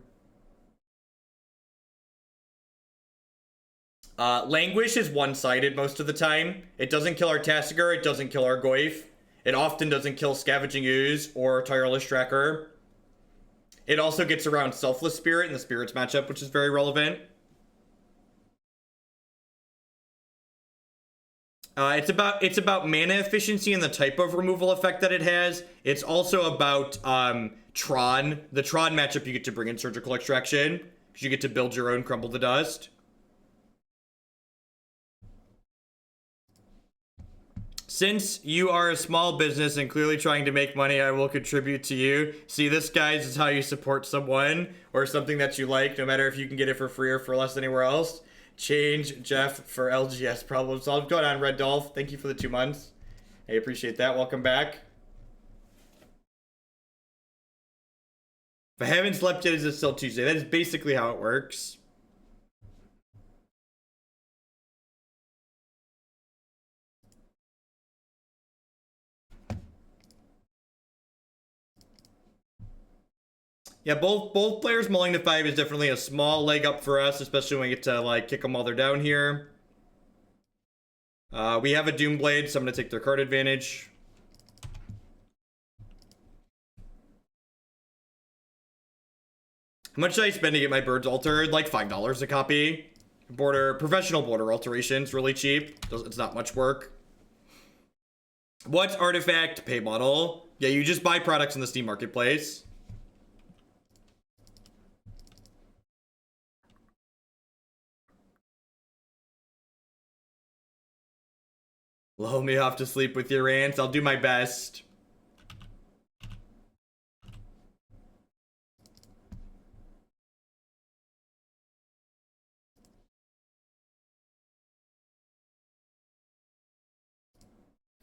Languish is one-sided most of the time. It doesn't kill our Tasigur, it doesn't kill our Goyf. It often doesn't kill Scavenging Ooze or Tireless Tracker. It also gets around Selfless Spirit in the Spirits matchup, which is very relevant. It's about mana efficiency and the type of removal effect that it has. It's also about Tron. The Tron matchup, you get to bring in Surgical Extraction, because you get to build your own Crumble to Dust. Since you are a small business and clearly trying to make money, I will contribute to you. See, this, guys, is how you support someone or something that you like, no matter if you can get it for free or for less anywhere else. Change Jeff for LGS problem solved. Going on, Red Dolph. Thank you for the 2 months. I appreciate that. Welcome back. If I haven't slept yet, is it still Tuesday? That is basically how it works. Yeah, both players mulling to 5 is definitely a small leg up for us, especially when we get to like kick them while they're down here. We have a Doomblade, so I'm gonna take their card advantage. How much should I spend to get my birds altered? Like $5 a copy. Professional border alterations, really cheap. It's not much work. What's artifact pay model? Yeah, you just buy products in the Steam Marketplace. Lull me off to sleep with your rants. I'll do my best.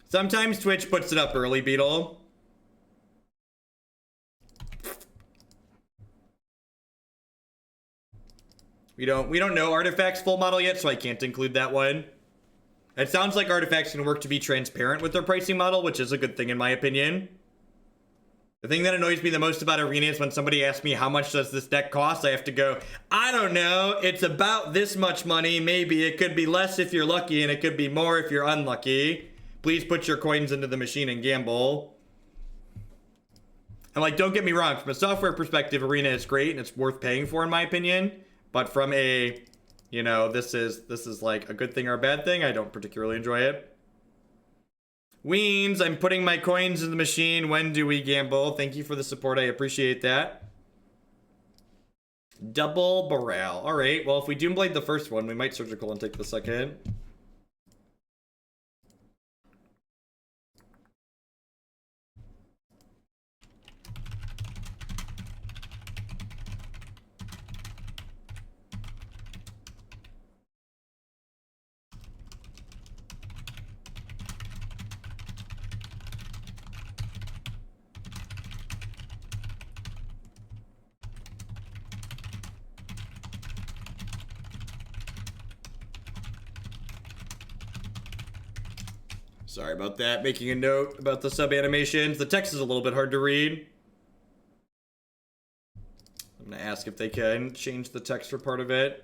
Sometimes Twitch puts it up early, Beetle. We don't know Artifact's full model yet, so I can't include that one. It sounds like Artifact's gonna work to be transparent with their pricing model, which is a good thing in my opinion. The thing that annoys me the most about Arena is when somebody asks me how much does this deck cost, I have to go, I don't know, it's about this much money, maybe. It could be less if you're lucky, and it could be more if you're unlucky. Please put your coins into the machine and gamble. And like, don't get me wrong, from a software perspective, Arena is great and it's worth paying for in my opinion. But from a, you know, this is like a good thing or a bad thing, I don't particularly enjoy it. Weens, I'm putting my coins in the machine. When do we gamble? Thank you for the support. I appreciate that. Double Barrel. All right. Well, if we Doomblade the first one, we might Surgical and take the second. Sorry about that. Making a note about the sub animations. The text is a little bit hard to read. I'm gonna ask if they can change the text for part of it.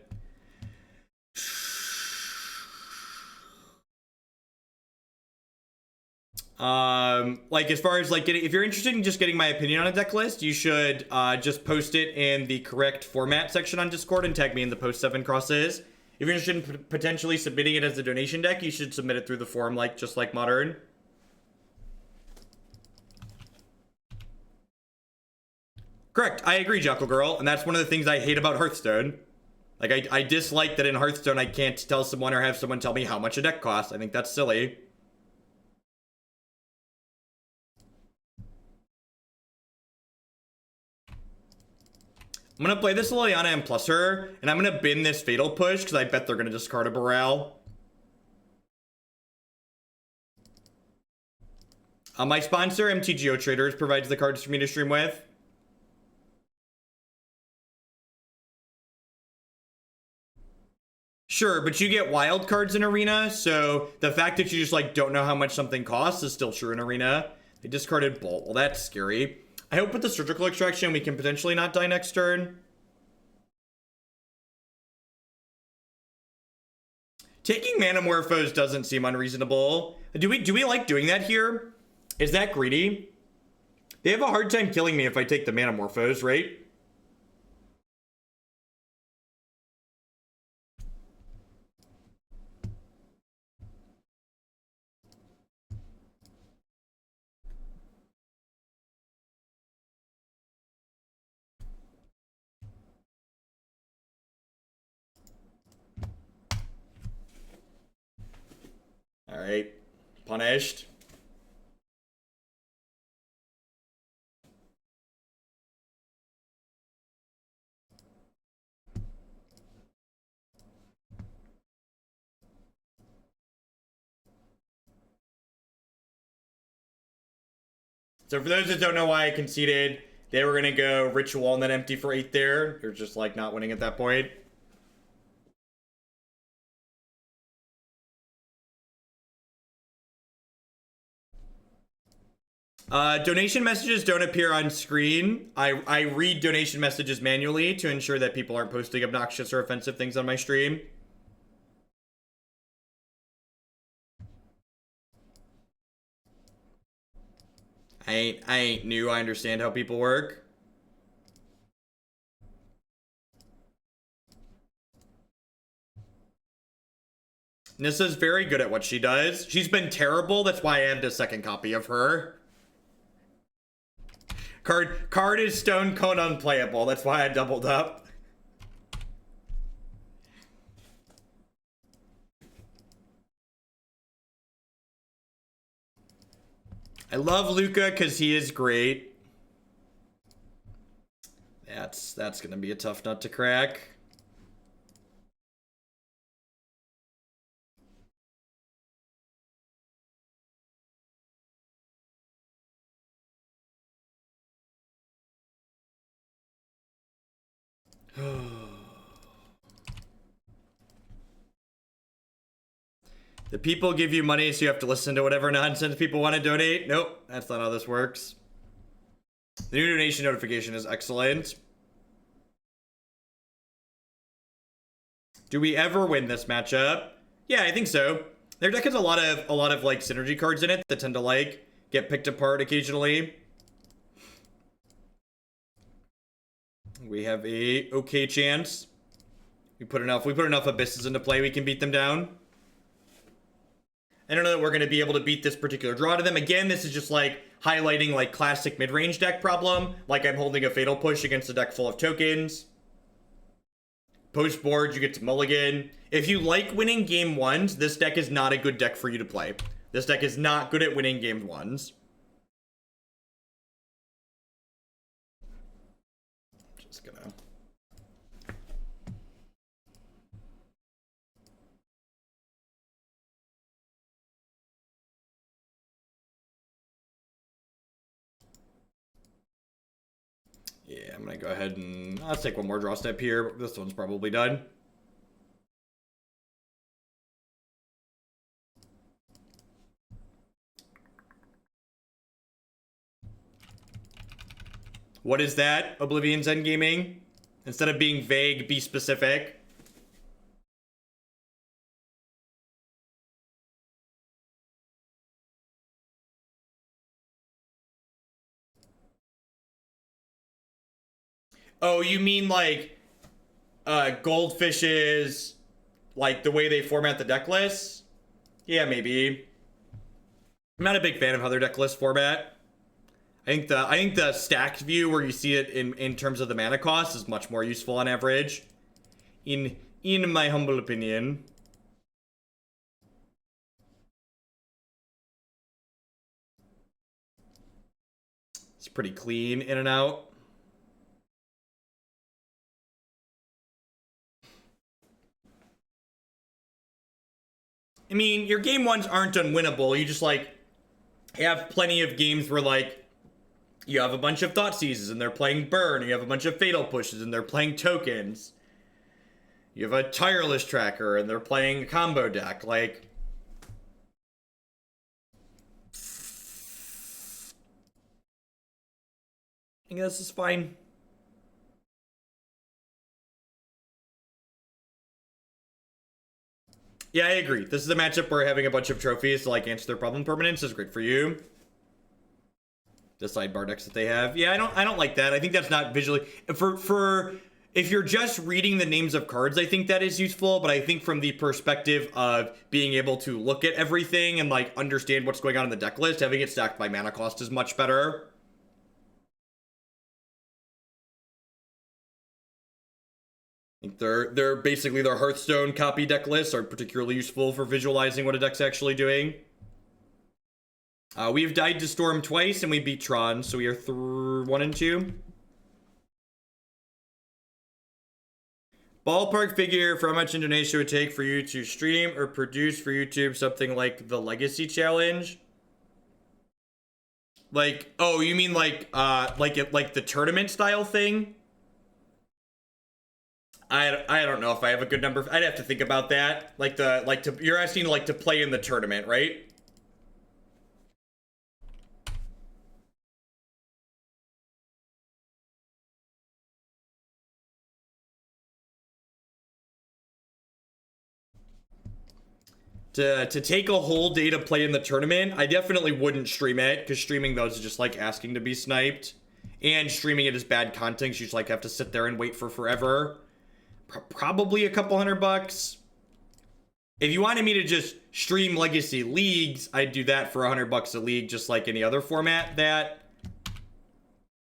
Like as far as like getting, if you're interested in just getting my opinion on a deck list, you should just post it in the correct format section on Discord and tag me in the post 7 crosses. If you're interested in potentially submitting it as a donation deck, you should submit it through the forum, like just like Modern. Correct, I agree, Jackal Girl, and that's one of the things I hate about Hearthstone. Like, I dislike that in Hearthstone I can't tell someone or have someone tell me how much a deck costs. I think that's silly. I'm gonna play this Liliana and plus her, and I'm gonna bin this Fatal Push, because I bet they're gonna discard a Burrell. My sponsor, MTGO Traders, provides the cards for me to stream with. Sure, but you get wild cards in Arena, so the fact that you just, like, don't know how much something costs is still true in Arena. They discarded Bolt. Well, that's scary. I hope with the Surgical Extraction we can potentially not die next turn. Taking Manamorphose doesn't seem unreasonable. Do we like doing that here? Is that greedy? They have a hard time killing me if I take the Manamorphose, right? Alright. Punished. So for those that don't know why I conceded, they were going to go Ritual and then empty for 8 there. They're just like not winning at that point. Donation messages don't appear on screen. I read donation messages manually to ensure that people aren't posting obnoxious or offensive things on my stream. I ain't new. I understand how people work. Nissa's very good at what she does. She's been terrible. That's why I added a second copy of her. Card is stone cold unplayable. That's why I doubled up. I love Luca because he is great. That's gonna be a tough nut to crack. The people give you money, so you have to listen to whatever nonsense people want to donate. Nope, that's not how this works. The new donation notification is excellent. Do we ever win this matchup? Yeah, I think so. Their deck has a lot of like synergy cards in it that tend to like get picked apart occasionally. We have a okay chance. We put enough abysses into play, we can beat them down. I don't know that we're going to be able to beat this particular draw to them. Again, this is just like highlighting like classic mid-range deck problem. Like I'm holding a Fatal Push against a deck full of tokens. Post board, you get to mulligan. If you like winning game ones, this deck is not a good deck for you to play. This deck is not good at winning game ones. Just gonna... Yeah, I'm gonna go ahead and let's take one more draw step here. This one's probably done. What is that, Oblivion's endgaming? Instead of being vague, be specific. Oh, you mean like goldfishes, like the way they format the deck lists? Yeah, maybe. I'm not a big fan of how their deck list format. I think the stacked view where you see it in terms of the mana cost is much more useful on average. In my humble opinion. It's pretty clean in and out. I mean, your game ones aren't unwinnable. You just like have plenty of games where like you have a bunch of Thoughtseizes and they're playing burn, and you have a bunch of fatal pushes and they're playing tokens. You have a tireless tracker and they're playing a combo deck. Like, I guess this is fine. Yeah, I agree. This is a matchup where having a bunch of trophies to like answer their problem permanence is great for you. The sidebar decks that they have. Yeah, I don't like that. I think that's not visually for if you're just reading the names of cards, I think that is useful, but I think from the perspective of being able to look at everything and like understand what's going on in the deck list, having it stacked by mana cost is much better. I think they're basically their Hearthstone copy deck lists are particularly useful for visualizing what a deck's actually doing. We've died to Storm twice and we beat Tron, so we are 1 and 2. Ballpark figure for how much Indonesia would take for you to stream or produce for YouTube something like the Legacy Challenge. Like, oh, you mean like the tournament style thing? I don't know if I have a good number. I'd have to think about that. You're asking like to play in the tournament, right? To take a whole day to play in the tournament, I definitely wouldn't stream it, because streaming those is just like asking to be sniped. And streaming it is bad content, you just like have to sit there and wait for forever. Probably a couple $100. If you wanted me to just stream Legacy Leagues, I'd do that for $100 a league, just like any other format that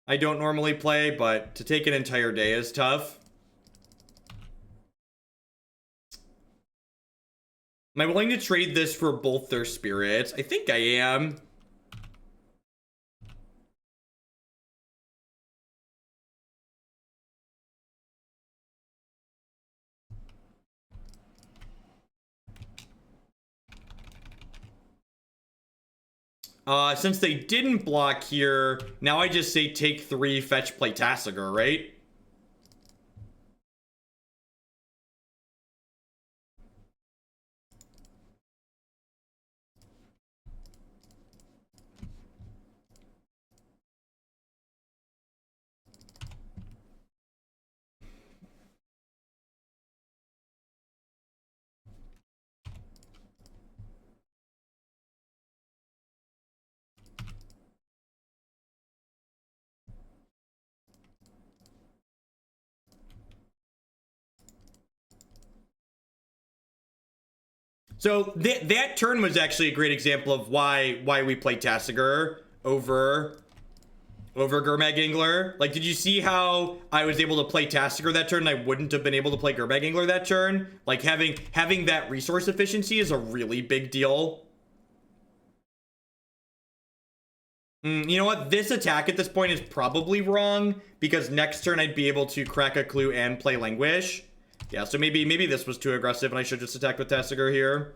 I don't normally play, but to take an entire day is tough. Am I willing to trade this for both their spirits? I think I am. Since they didn't block here, now I just say take 3, fetch, play Tasigur, right? So that turn was actually a great example of why we played Tasigur over Gurmag Angler. Like, did you see how I was able to play Tasigur that turn and I wouldn't have been able to play Gurmag Angler that turn? Like, having that resource efficiency is a really big deal. You know what? This attack at this point is probably wrong, because next turn I'd be able to crack a clue and play Languish. Yeah, so maybe this was too aggressive and I should just attack with Tasigur here.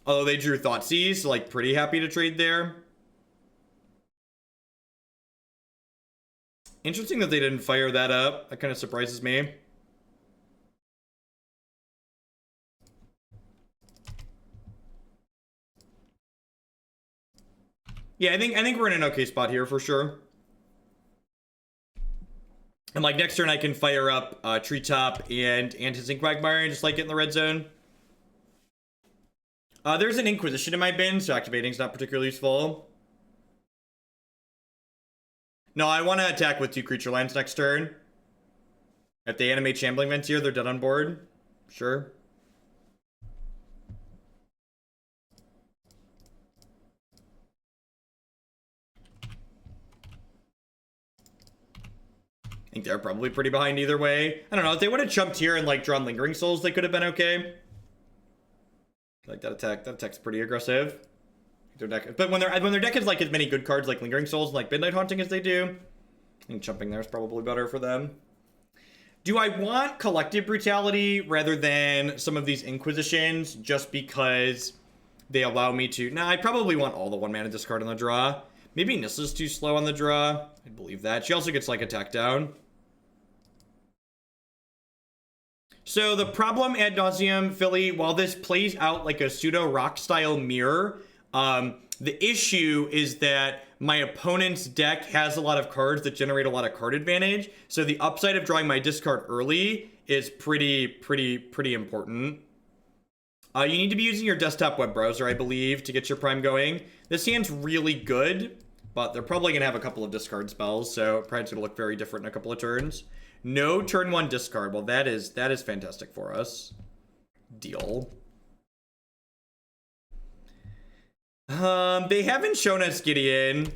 Although they drew Thoughtseize, so like pretty happy to trade there. Interesting that they didn't fire that up. That kind of surprises me. Yeah, I think we're in an okay spot here for sure. And like next turn I can fire up Treetop and Hissing Quagmire and just like get in the red zone. There's an Inquisition in my bin, so activating's not particularly useful. No, I want to attack with 2 creature lands next turn. If they animate Shambling Vents here, they're dead on board. Sure. I think they're probably pretty behind either way. I don't know, if they would have jumped here and like drawn Lingering Souls, they could have been okay. Like that attack's pretty aggressive. Their deck, but when their deck has like as many good cards like Lingering Souls and like Midnight Haunting as they do, I think jumping there is probably better for them. Do I want Collective Brutality rather than some of these Inquisitions just because they allow me to? Nah, I probably want all the 1-mana discard on the draw. Maybe Nissa's too slow on the draw. I believe that. She also gets like attack down. So the problem ad nauseum, Philly, while this plays out like a pseudo rock style mirror, the issue is that my opponent's deck has a lot of cards that generate a lot of card advantage. So the upside of drawing my discard early is pretty important. You need to be using your desktop web browser, I believe, to get your prime going. This hand's really good, but they're probably going to have a couple of discard spells, so prime's going to look very different in a couple of turns. No turn 1 discard. Well, that is fantastic for us. Deal. They haven't shown us Gideon.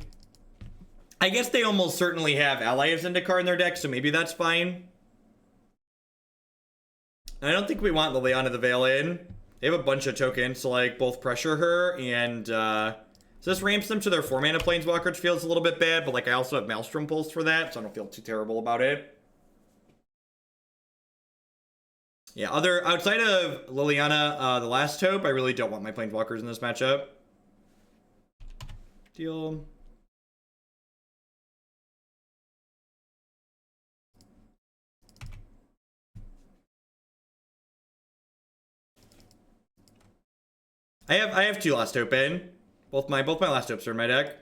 I guess they almost certainly have Ally of Zendikar in their deck, so maybe that's fine. I don't think we want Liliana the Veil in. They have a bunch of tokens to like both pressure her and so this ramps them to their 4-mana Planeswalker, which feels a little bit bad, but like I also have Maelstrom Pulse for that, so I don't feel too terrible about it. Yeah, outside of Liliana, the Last Hope, I really don't want my Planeswalkers in this matchup. Deal. I have 2 Last Hope in. Both my Last Hopes are in my deck.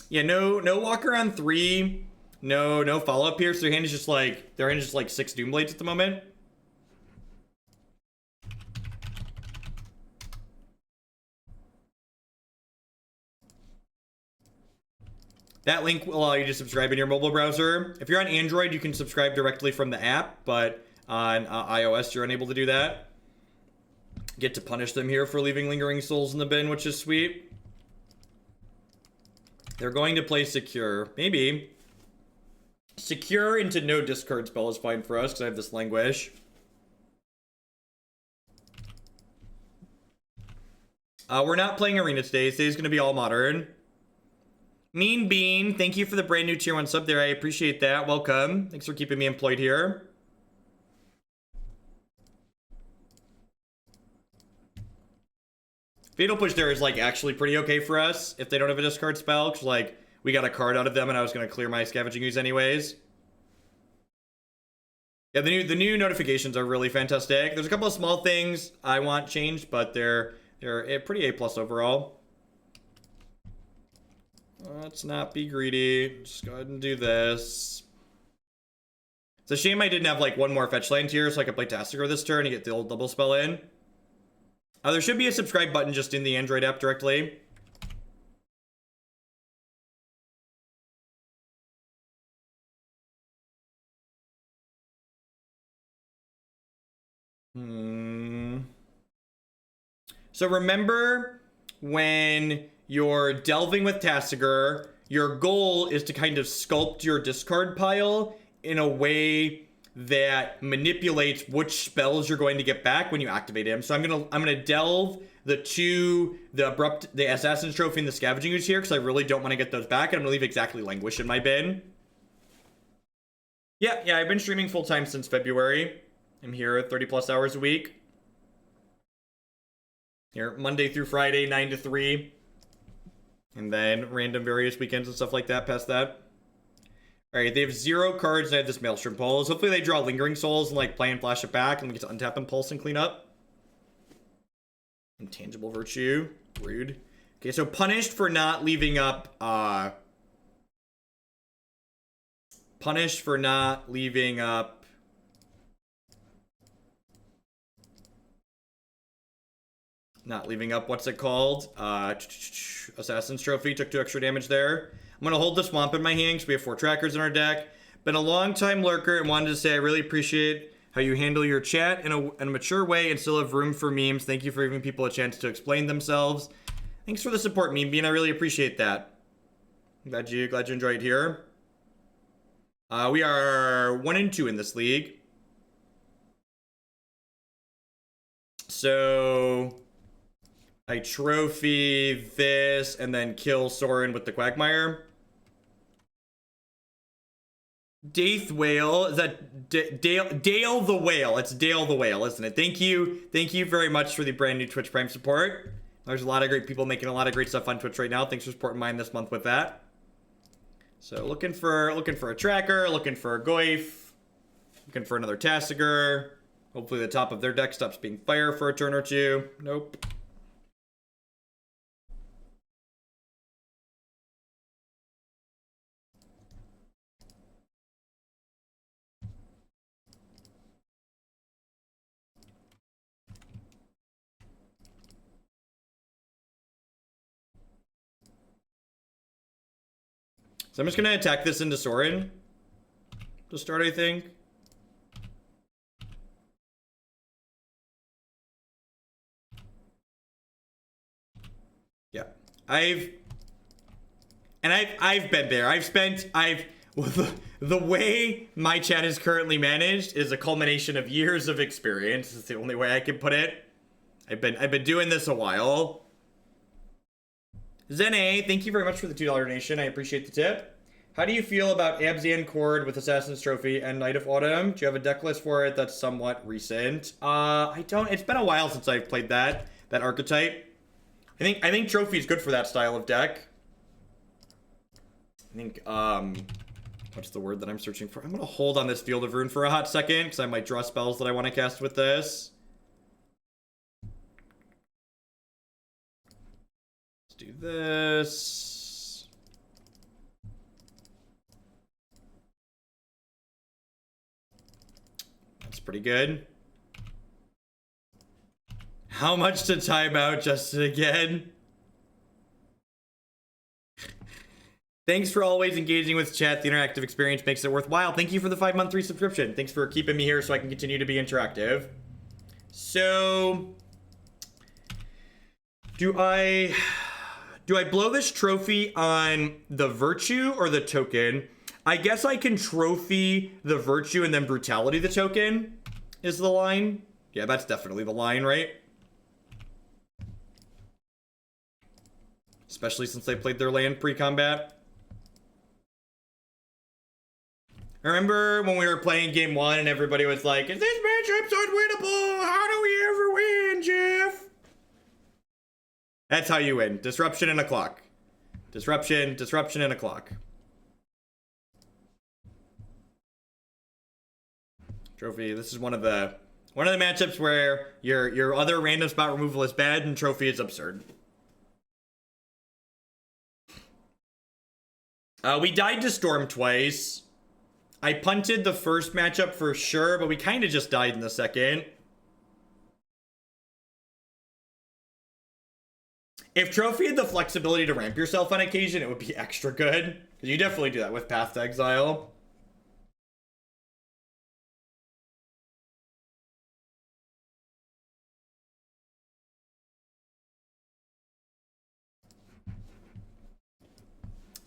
Yeah, no Walker on 3. No follow-up here, so their hand is just like 6 Doomblades at the moment. That link will allow you to subscribe in your mobile browser. If you're on Android, you can subscribe directly from the app, but on iOS, you're unable to do that. Get to punish them here for leaving Lingering Souls in the bin, which is sweet. They're going to play Secure. Maybe. Secure into no discard spell is fine for us, because I have this Languish. We're not playing Arena today. Today's going to be all Modern. Mean Bean, thank you for the brand new tier 1 sub there. I appreciate that. Welcome. Thanks for keeping me employed here. Fatal Push there is like actually pretty okay for us if they don't have a discard spell, because like we got a card out of them and I was going to clear my Scavenging Ooze anyways. Yeah, the new notifications are really fantastic. There's a couple of small things I want changed, but they're pretty A+ overall. Let's not be greedy. Just go ahead and do this. It's a shame I didn't have like 1 more fetch land here so I could play Tasigur this turn and get the old double spell in. There should be a subscribe button just in the Android app directly. So remember when you're delving with Tasigur, your goal is to kind of sculpt your discard pile in a way that manipulates which spells you're going to get back when you activate him. So I'm gonna delve the Assassin's Trophy and the Scavenging Ooze here because I really don't want to get those back. And I'm gonna leave exactly Languish in my bin. Yeah, I've been streaming full time since February. I'm here 30+ hours a week. Here, Monday through Friday, 9 to 3. And then random various weekends and stuff like that past that. Alright, they have 0 cards and I have this Maelstrom Pulse. Hopefully they draw Lingering Souls and like play and flash it back and we get to untap and pulse and clean up. Intangible Virtue. Rude. Okay, so punished for not leaving up, punished for not leaving up what's it called? Assassin's Trophy. Took 2 extra damage there. I'm gonna hold the Swamp in my hand because we have 4 trackers in our deck. Been a long time lurker and wanted to say I really appreciate how you handle your chat in a mature way and still have room for memes. Thank you for giving people a chance to explain themselves. Thanks for the support, Meme Bean. I really appreciate that. Glad you enjoyed it here. We are 1-2 in this league. So I trophy this and then kill Sorin with the Quagmire. Daith Whale, is that Dale the Whale? It's Dale the Whale, isn't it? Thank you very much for the brand new Twitch Prime support. There's a lot of great people making a lot of great stuff on Twitch right now. Thanks for supporting mine this month with that. So looking for a tracker, looking for a Goyf, looking for another Tasigur. Hopefully the top of their deck stops being fire for a turn or two. Nope. So I'm just going to attack this into Sorin to start, I think. Yeah. I've been there. The way my chat is currently managed is a culmination of years of experience. It's the only way I can put it. I've been doing this a while. Zene, thank you very much for the $2 donation. I appreciate the tip. How do you feel about Abzan Chord with Assassin's Trophy and Knight of Autumn? Do you have a deck list for it that's somewhat recent? I don't. It's been a while since I've played that archetype. I think Trophy is good for that style of deck. I think, what's the word that I'm searching for? I'm going to hold on this Field of Ruin for a hot second because I might draw spells that I want to cast with this. Let's do this. That's pretty good. How much to time out, Justin, again? Thanks for always engaging with chat. The interactive experience makes it worthwhile. Thank you for the 5-month resubscription. Thanks for keeping me here so I can continue to be interactive. So, do I blow this trophy on the virtue or the token? I guess I can trophy the virtue and then brutality the token is the line. Yeah, that's definitely the line, right? Especially since they played their land pre-combat. I remember when we were playing game 1 and everybody was like, is this matchup's unwinnable? How do we ever win, Jeff? That's how you win. Disruption and a clock. Disruption and a clock. Trophy, this is one of the matchups where your other random spot removal is bad and Trophy is absurd. We died to Storm twice. I punted the first matchup for sure, but we kind of just died in the second. If Trophy had the flexibility to ramp yourself on occasion, it would be extra good. Because you definitely do that with Path to Exile.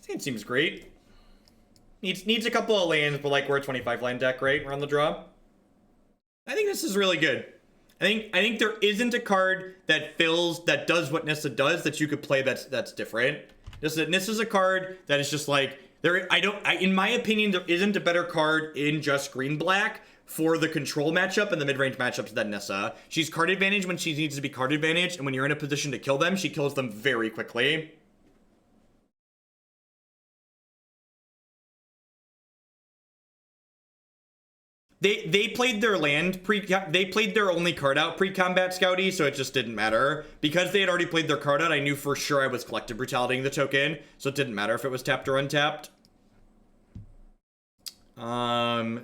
It seems great. Needs a couple of lands, but like we're a 25 land deck, right? We're on the draw. I think this is really good. I think there isn't a card that does what Nissa does that you could play that's different. Nissa's a card that is just like in my opinion, there isn't a better card in just green black for the control matchup and the mid-range matchups than Nissa. She's card advantage when she needs to be card advantage, and when you're in a position to kill them, she kills them very quickly. They played their land they played their only card out pre-combat Scouty, so it just didn't matter. Because they had already played their card out, I knew for sure I was Collective Brutalitying the token, so it didn't matter if it was tapped or untapped.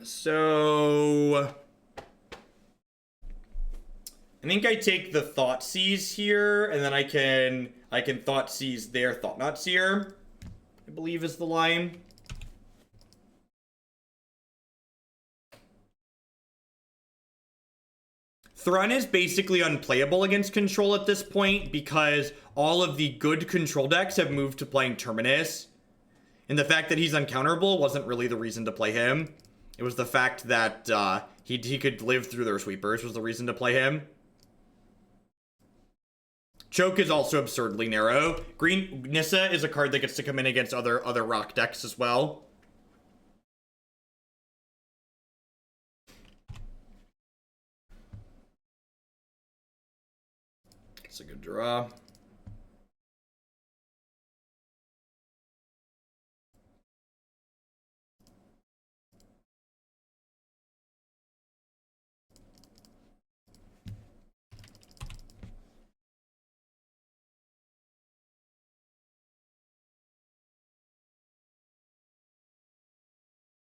So I think I take the Thoughtseize here, and then I can Thoughtseize their Thought-Not-Seer, I believe is the line. Thrun is basically unplayable against control at this point because all of the good control decks have moved to playing Terminus. And the fact that he's uncounterable wasn't really the reason to play him. It was the fact that he could live through their sweepers was the reason to play him. Choke is also absurdly narrow. Green Nissa is a card that gets to come in against other rock decks as well. It's a good draw.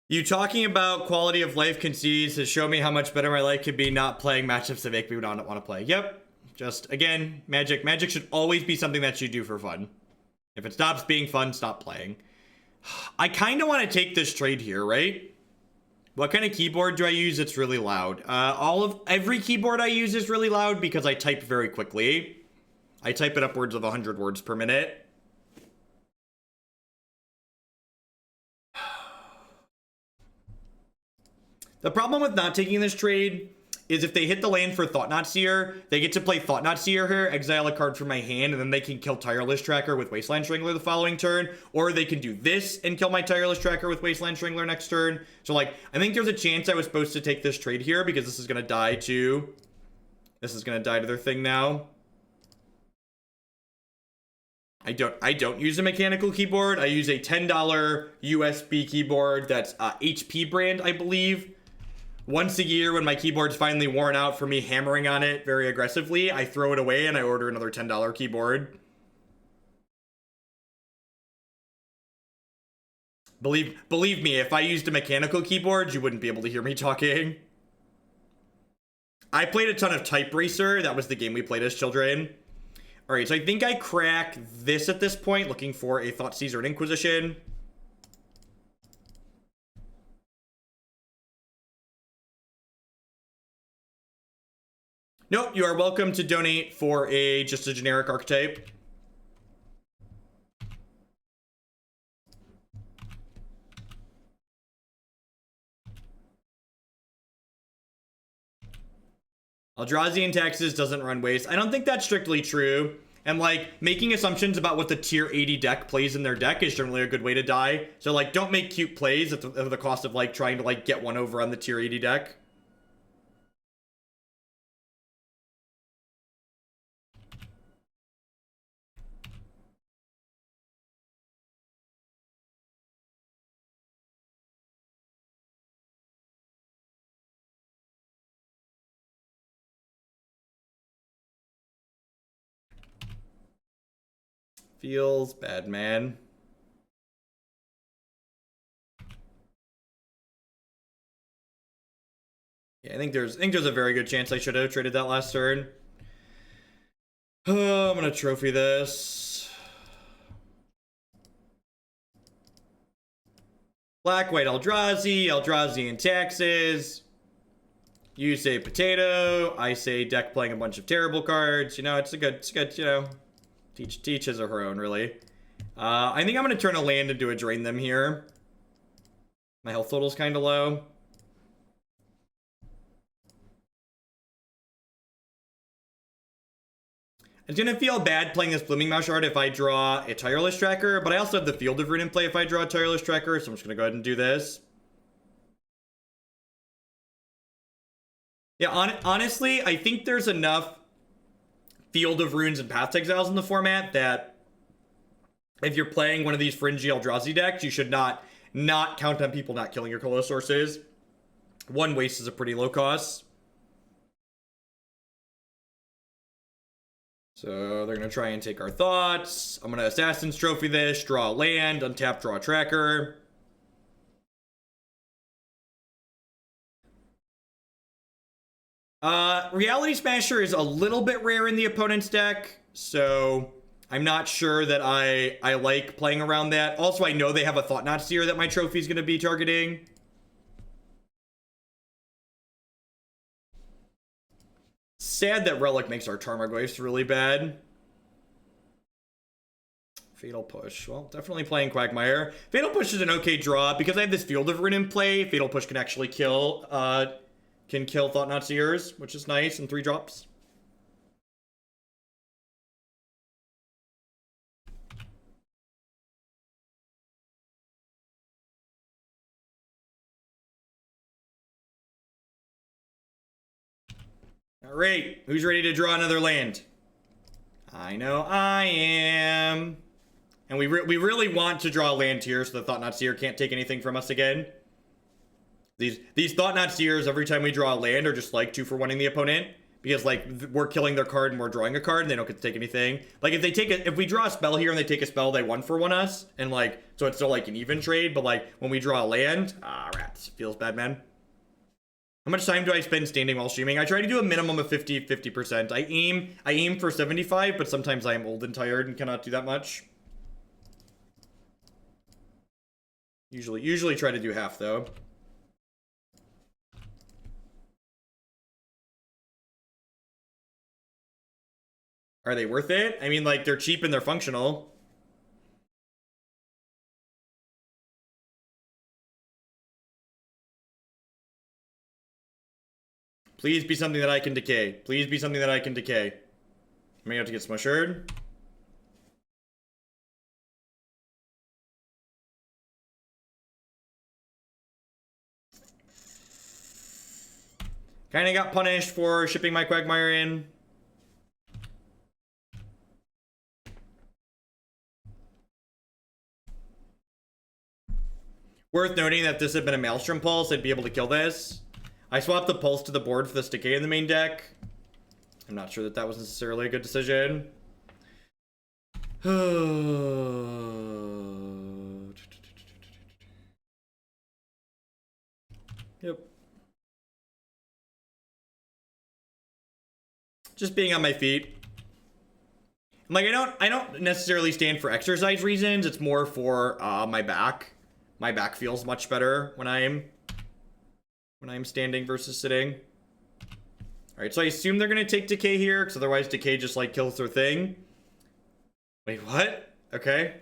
You talking about quality of life concedes has shown me how much better my life could be not playing matchups that make me not want to play. Yep. Just, again, Magic. Magic should always be something that you do for fun. If it stops being fun, stop playing. I kind of want to take this trade here, right? What kind of keyboard do I use? It's really loud. Every keyboard I use is really loud because I type very quickly. I type at upwards of 100 words per minute. The problem with not taking this trade is if they hit the land for Thought-Not-Seer, they get to play Thought-Not-Seer here, exile a card from my hand, and then they can kill Tireless Tracker with Wasteland Strangler the following turn, or they can do this and kill my Tireless Tracker with Wasteland Strangler next turn. So, like, I think there's a chance I was supposed to take this trade here because this is going to die to... This is going to die to their thing now. I don't use a mechanical keyboard. I use a $10 USB keyboard that's HP brand, I believe. Once a year, when my keyboard's finally worn out for me hammering on it very aggressively, I throw it away and I order another $10 keyboard. Believe me, if I used a mechanical keyboard, you wouldn't be able to hear me talking. I played a ton of Type Racer. That was the game we played as children. Alright, so I think I crack this at this point, looking for a Thoughtseize or an Inquisition. Nope, you are welcome to donate for just a generic archetype. Eldrazi in Texas doesn't run waste. I don't think that's strictly true. And, like, making assumptions about what the tier 80 deck plays in their deck is generally a good way to die. So, like, don't make cute plays at the cost of, like, trying to, like, get one over on the tier 80 deck. Feels bad, man. Yeah, I think there's a very good chance I should have traded that last turn. Oh, I'm gonna trophy this. Black, white, Eldrazi in taxes. You say potato. I say deck playing a bunch of terrible cards. You know, it's a good, you know, teach his or her own, really. I think I'm gonna turn a land into a drain them here. My health total's kind of low. It's gonna feel bad playing this Blooming Marsh art if I draw a Tireless Tracker, but I also have the Field of Ruin in play if I draw a Tireless Tracker, so I'm just gonna go ahead and do this. Yeah, honestly, I think there's enough Field of Runes and Path Exiles in the format that if you're playing one of these fringy Eldrazi decks, you should not count on people not killing your color sources. 1 waste is a pretty low cost. So they're going to try and take our thoughts. I'm going to Assassin's Trophy this, draw a land, untap, draw a tracker. Reality Smasher is a little bit rare in the opponent's deck, so I'm not sure that I like playing around that. Also, I know they have a Thoughtseize that my trophy is going to be targeting. Sad that Relic makes our Tarmogoyfs really bad. Fatal Push. Well, definitely playing Quagmire. Fatal Push is an okay draw. Because I have this Field of Ruin in play, Fatal Push can actually kill Thoughtseize, which is nice, in 3 drops. All right, who's ready to draw another land? I know I am. And we really want to draw a land here so the Thoughtseize can't take anything from us again. These Thoughtseize, every time we draw a land, are just like 2 for 1-ing the opponent. Because, like, we're killing their card and we're drawing a card and they don't get to take anything. Like, if we draw a spell here and they take a spell, they 1 for 1 us. And, like, so it's still, like, an even trade. But, like, when we draw a land, rats. Feels bad, man. How much time do I spend standing while streaming? I try to do a minimum of 50%. I aim for 75, but sometimes I am old and tired and cannot do that much. Usually try to do half, though. Are they worth it? I mean, like, they're cheap and they're functional. Please be something that I can decay. Please be something that I can decay. I'm gonna have to get smushed. Kinda got punished for shipping my Quagmire in. Worth noting that if this had been a Maelstrom Pulse, I'd be able to kill this. I swapped the Pulse to the board for this Decay in the main deck. I'm not sure that that was necessarily a good decision. Yep. Just being on my feet. Like, I don't necessarily stand for exercise reasons. It's more for my back. My back feels much better when I'm standing versus sitting. All right, so I assume they're gonna take Decay here, because otherwise Decay just like kills their thing. Wait, what? Okay.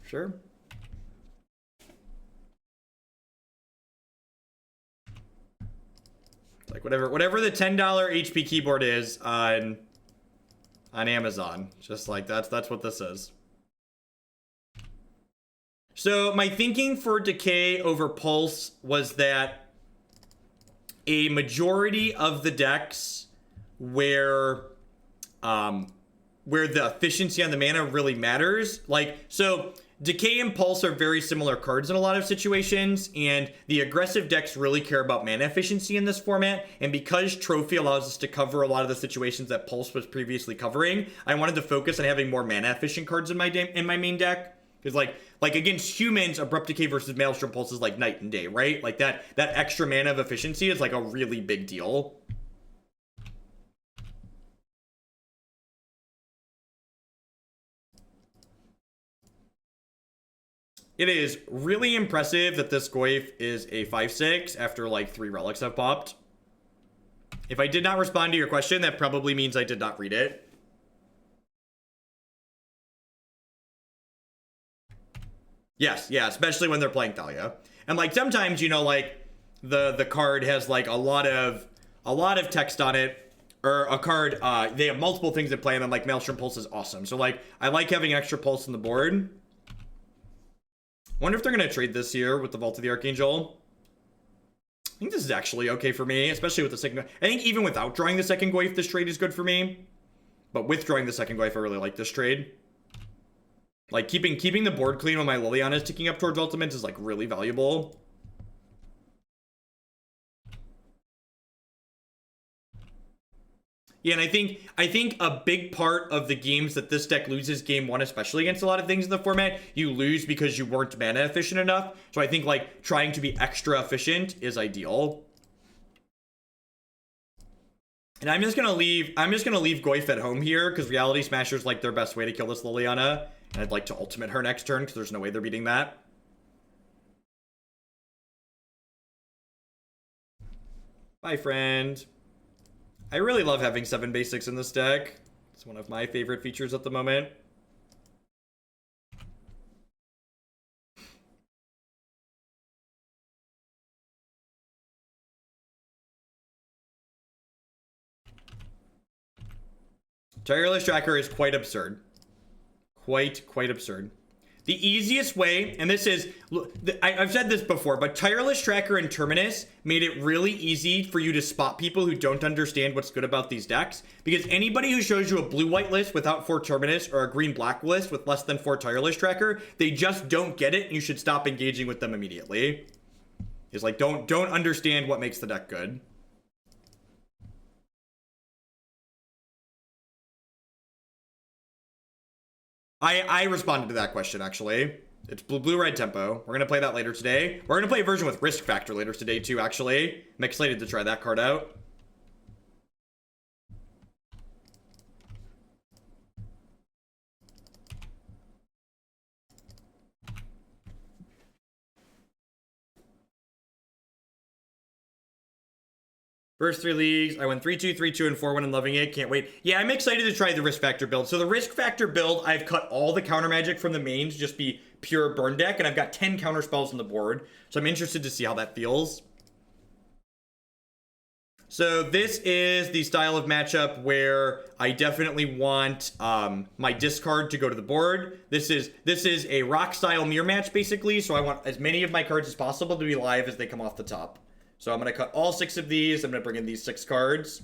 Sure. Like whatever the $10 HP keyboard is on Amazon. Just like that's what this is. So my thinking for Decay over Pulse was that a majority of the decks where the efficiency on the mana really matters, like, so Decay and Pulse are very similar cards in a lot of situations, and the aggressive decks really care about mana efficiency in this format, and because Trophy allows us to cover a lot of the situations that Pulse was previously covering, I wanted to focus on having more mana efficient cards in my main deck. Because like against humans, Abrupt Decay versus Maelstrom Pulse is like night and day, right? Like that extra mana of efficiency is like a really big deal. It is really impressive that this Goyf is a 5/6 after like 3 relics have popped. If I did not respond to your question, that probably means I did not read it. Yes, yeah, especially when they're playing Thalia. And like sometimes, you know, like the card has like a lot of text on it, or a card they have multiple things in play, and then like Maelstrom Pulse is awesome. So like I like having extra pulse on the board. Wonder if they're gonna trade this here with the Vault of the Archangel. I think this is actually okay for me, especially with the second. I think even without drawing the second Goyf, this trade is good for me. But with drawing the second Goyf, I really like this trade. Like keeping the board clean when my Liliana is ticking up towards ultimates is like really valuable. Yeah, and I think a big part of the games that this deck loses game one, especially against a lot of things in the format, you lose because you weren't mana efficient enough. So I think like trying to be extra efficient is ideal. And I'm just gonna leave Goyf at home here because Reality Smasher's like their best way to kill this Liliana. And I'd like to ultimate her next turn because there's no way they're beating that. Bye, friend. I really love having 7 basics in this deck. It's one of my favorite features at the moment. Tireless Tracker is quite absurd. Quite absurd. The easiest way, and this is, I've said this before, but Tireless Tracker and Terminus made it really easy for you to spot people who don't understand what's good about these decks. Because anybody who shows you a blue-white list without 4 Terminus or a green-black list with less than 4 Tireless Tracker, they just don't get it, and you should stop engaging with them immediately. It's like, don't understand what makes the deck good. I responded to that question, actually. It's blue-red tempo. We're going to play that later today. We're going to play a version with Risk Factor later today, too, actually. I'm excited to try that card out. First 3 leagues, I went 3-2, 3-2, and 4-1 and loving it. Can't wait. Yeah, I'm excited to try the Risk Factor build. So the Risk Factor build, I've cut all the counter magic from the main to just be pure burn deck, and I've got 10 counter spells on the board. So I'm interested to see how that feels. So this is the style of matchup where I definitely want my discard to go to the board. This is a rock style mirror match, basically. So I want as many of my cards as possible to be live as they come off the top. So I'm going to cut all 6 of these. I'm going to bring in these 6 cards.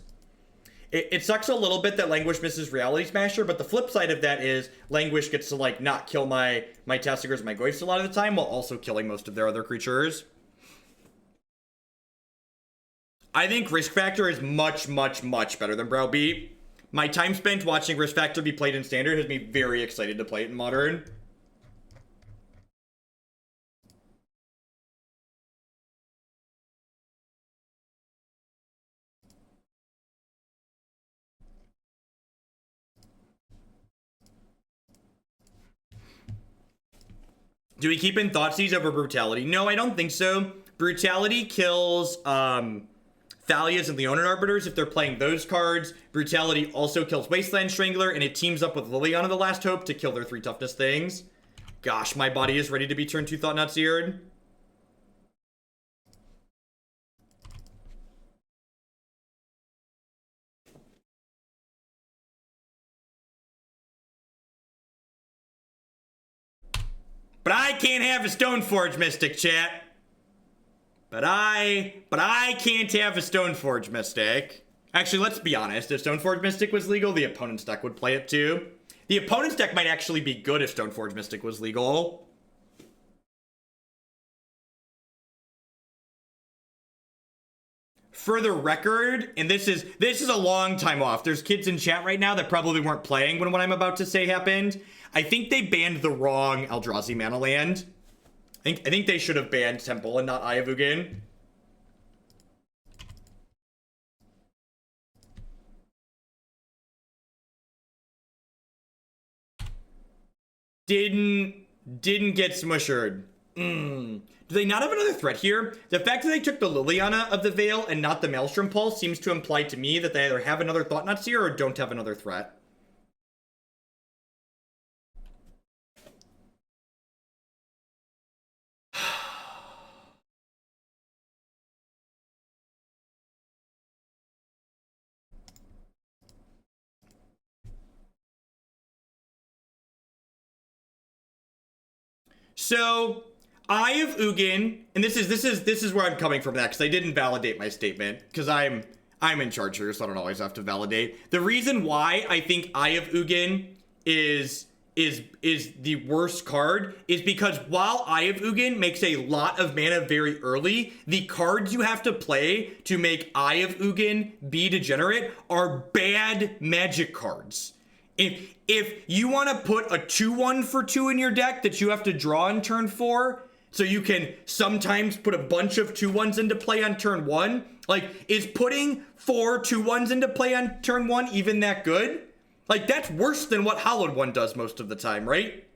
It sucks a little bit that Languish misses Reality Smasher, but the flip side of that is Languish gets to, like, not kill my Tasigurs and my Goyfs a lot of the time while also killing most of their other creatures. I think Risk Factor is much better than Browbeat. My time spent watching Risk Factor be played in Standard has me very excited to play it in Modern. Do we keep in Thoughtseize over Brutality? No, I don't think so. Brutality kills Thalias and Leonin Arbiters if they're playing those cards. Brutality also kills Wasteland Strangler, and it teams up with Liliana the Last Hope to kill their 3 toughness things. Gosh, my body is ready to be turn 2 Thought-Knot Seared. But I can't have a Stoneforge Mystic, chat. But I can't have a Stoneforge Mystic. Actually, let's be honest. If Stoneforge Mystic was legal, the opponent's deck would play it too. The opponent's deck might actually be good if Stoneforge Mystic was legal. For the record, and this is a long time off. There's kids in chat right now that probably weren't playing when what I'm about to say happened. I think they banned the wrong Eldrazi mana land. I think they should have banned Temple and not Eye of Ugin. Didn't get smushered. Do they not have another threat here? The fact that they took the Liliana of the Veil and not the Maelstrom Pulse seems to imply to me that they either have another Thought-Knot Seer or don't have another threat. So, Eye of Ugin, and this is where I'm coming from that, because I didn't validate my statement, because I'm in charge here, so I don't always have to validate. The reason why I think Eye of Ugin is is the worst card is because while Eye of Ugin makes a lot of mana very early, the cards you have to play to make Eye of Ugin be degenerate are bad magic cards. If you want to put a 2/1 for 2 in your deck that you have to draw on turn 4, so you can sometimes put a bunch of 2/1s into play on turn 1, like, is putting 4 2/1s into play on turn 1 even that good? Like, that's worse than what Hallowed One does most of the time, right?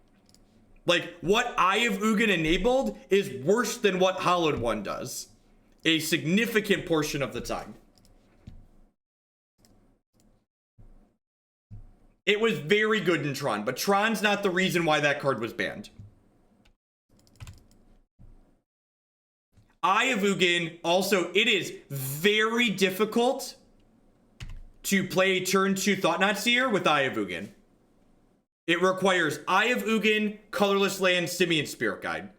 Like, what Eye of Ugin enabled is worse than what Hallowed One does. A significant portion of the time. It was very good in Tron, but Tron's not the reason why that card was banned. Eye of Ugin, also, it is very difficult to play turn 2 Thoughtseer with Eye of Ugin. It requires Eye of Ugin, Colorless Land, Simian Spirit Guide.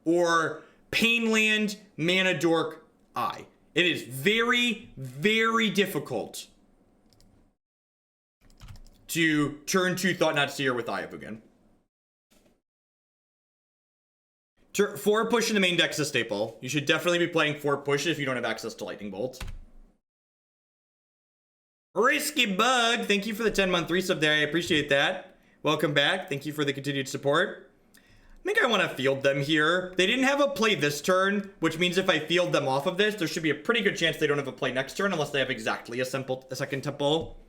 Or Painland, Mana Dork, Eye. It is very, very difficult to turn 2 Thoughtseer with Eye of Ugin. 4 push in the main deck's a staple. You should definitely be playing 4 push if you don't have access to Lightning Bolt. Risky Bug, thank you for the 10-month resub there. I appreciate that. Welcome back. Thank you for the continued support. I think I want to field them here. They didn't have a play this turn, which means if I field them off of this, there should be a pretty good chance they don't have a play next turn unless they have exactly a second temple.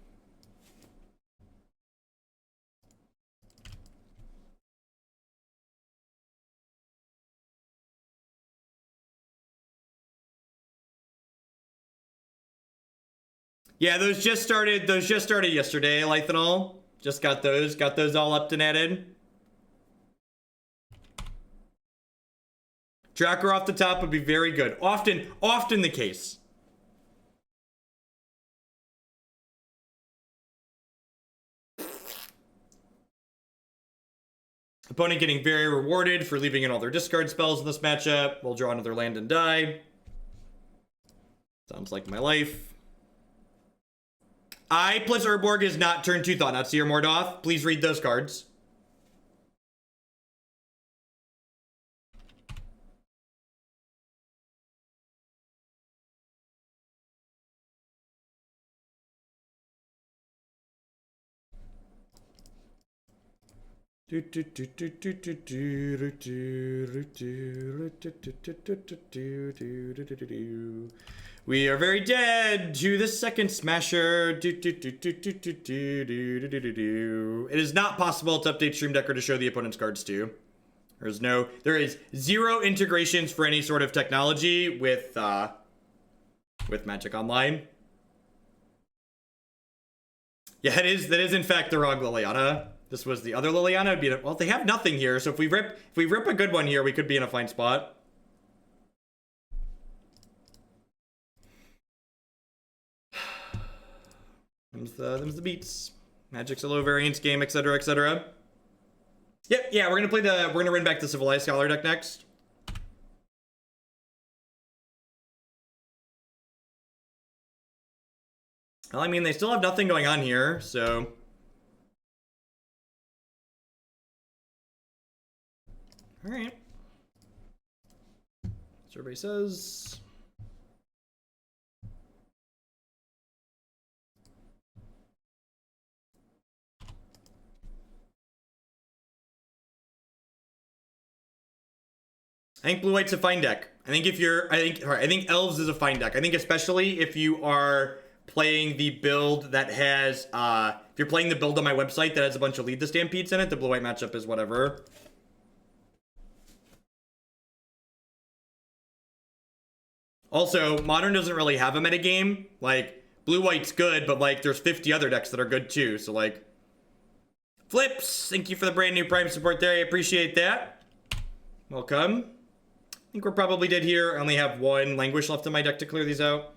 Yeah, those just started yesterday, Lythanol. Just got those all up and added. Tracker off the top would be very good. Often the case. Opponent getting very rewarded for leaving in all their discard spells in this matchup. We'll draw another land and die. Sounds like my life. I plus Urborg is not turn 2 Thoughtseer Mordoth. Please read those cards. We are very dead to the second smasher. It is not possible to update Stream Decker to show the opponent's cards too. There is 0 integrations for any sort of technology with Magic Online. Yeah, that is in fact the wrong Liliana. This was the other Liliana. Well, they have nothing here, so if we rip a good one here, we could be in a fine spot. Them's the beats. Magic's a low variance game, etc., etc. Yep, yeah, we're gonna run back the Civilized Scholar deck next. Well, I mean, they still have nothing going on here, so. All right. Survey says. I think blue-white's a fine deck. I think elves is a fine deck. I think especially if you are playing the build that has, if you're playing the build on my website that has a bunch of Lead the Stampedes in it, the blue-white matchup is whatever. Also, Modern doesn't really have a metagame. Like, blue-white's good, but like, there's 50 other decks that are good too. So like, Flips, thank you for the brand new Prime support there. I appreciate that. Welcome. I think we're probably dead here. I only have 1 Languish left in my deck to clear these out.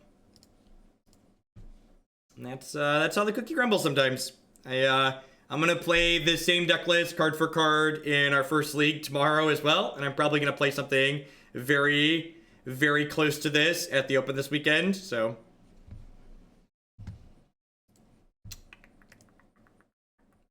And that's how the cookie crumbles sometimes. I'm gonna play the same deck list card for card in our first league tomorrow as well, and I'm probably gonna play something very, very close to this at the Open this weekend. So.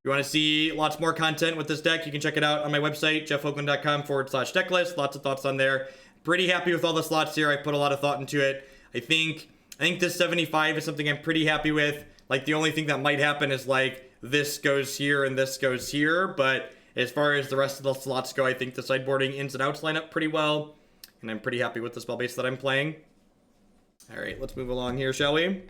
you want to see lots more content with this deck, you can check it out on my website, jeffoakland.com/decklist. Lots of thoughts on there. Pretty happy with all the slots here. I put a lot of thought into it. I think this 75 is something I'm pretty happy with. Like, the only thing that might happen is, like, this goes here and this goes here. But as far as the rest of the slots go, I think the sideboarding ins and outs line up pretty well. And I'm pretty happy with the spell base that I'm playing. All right, let's move along here, shall we?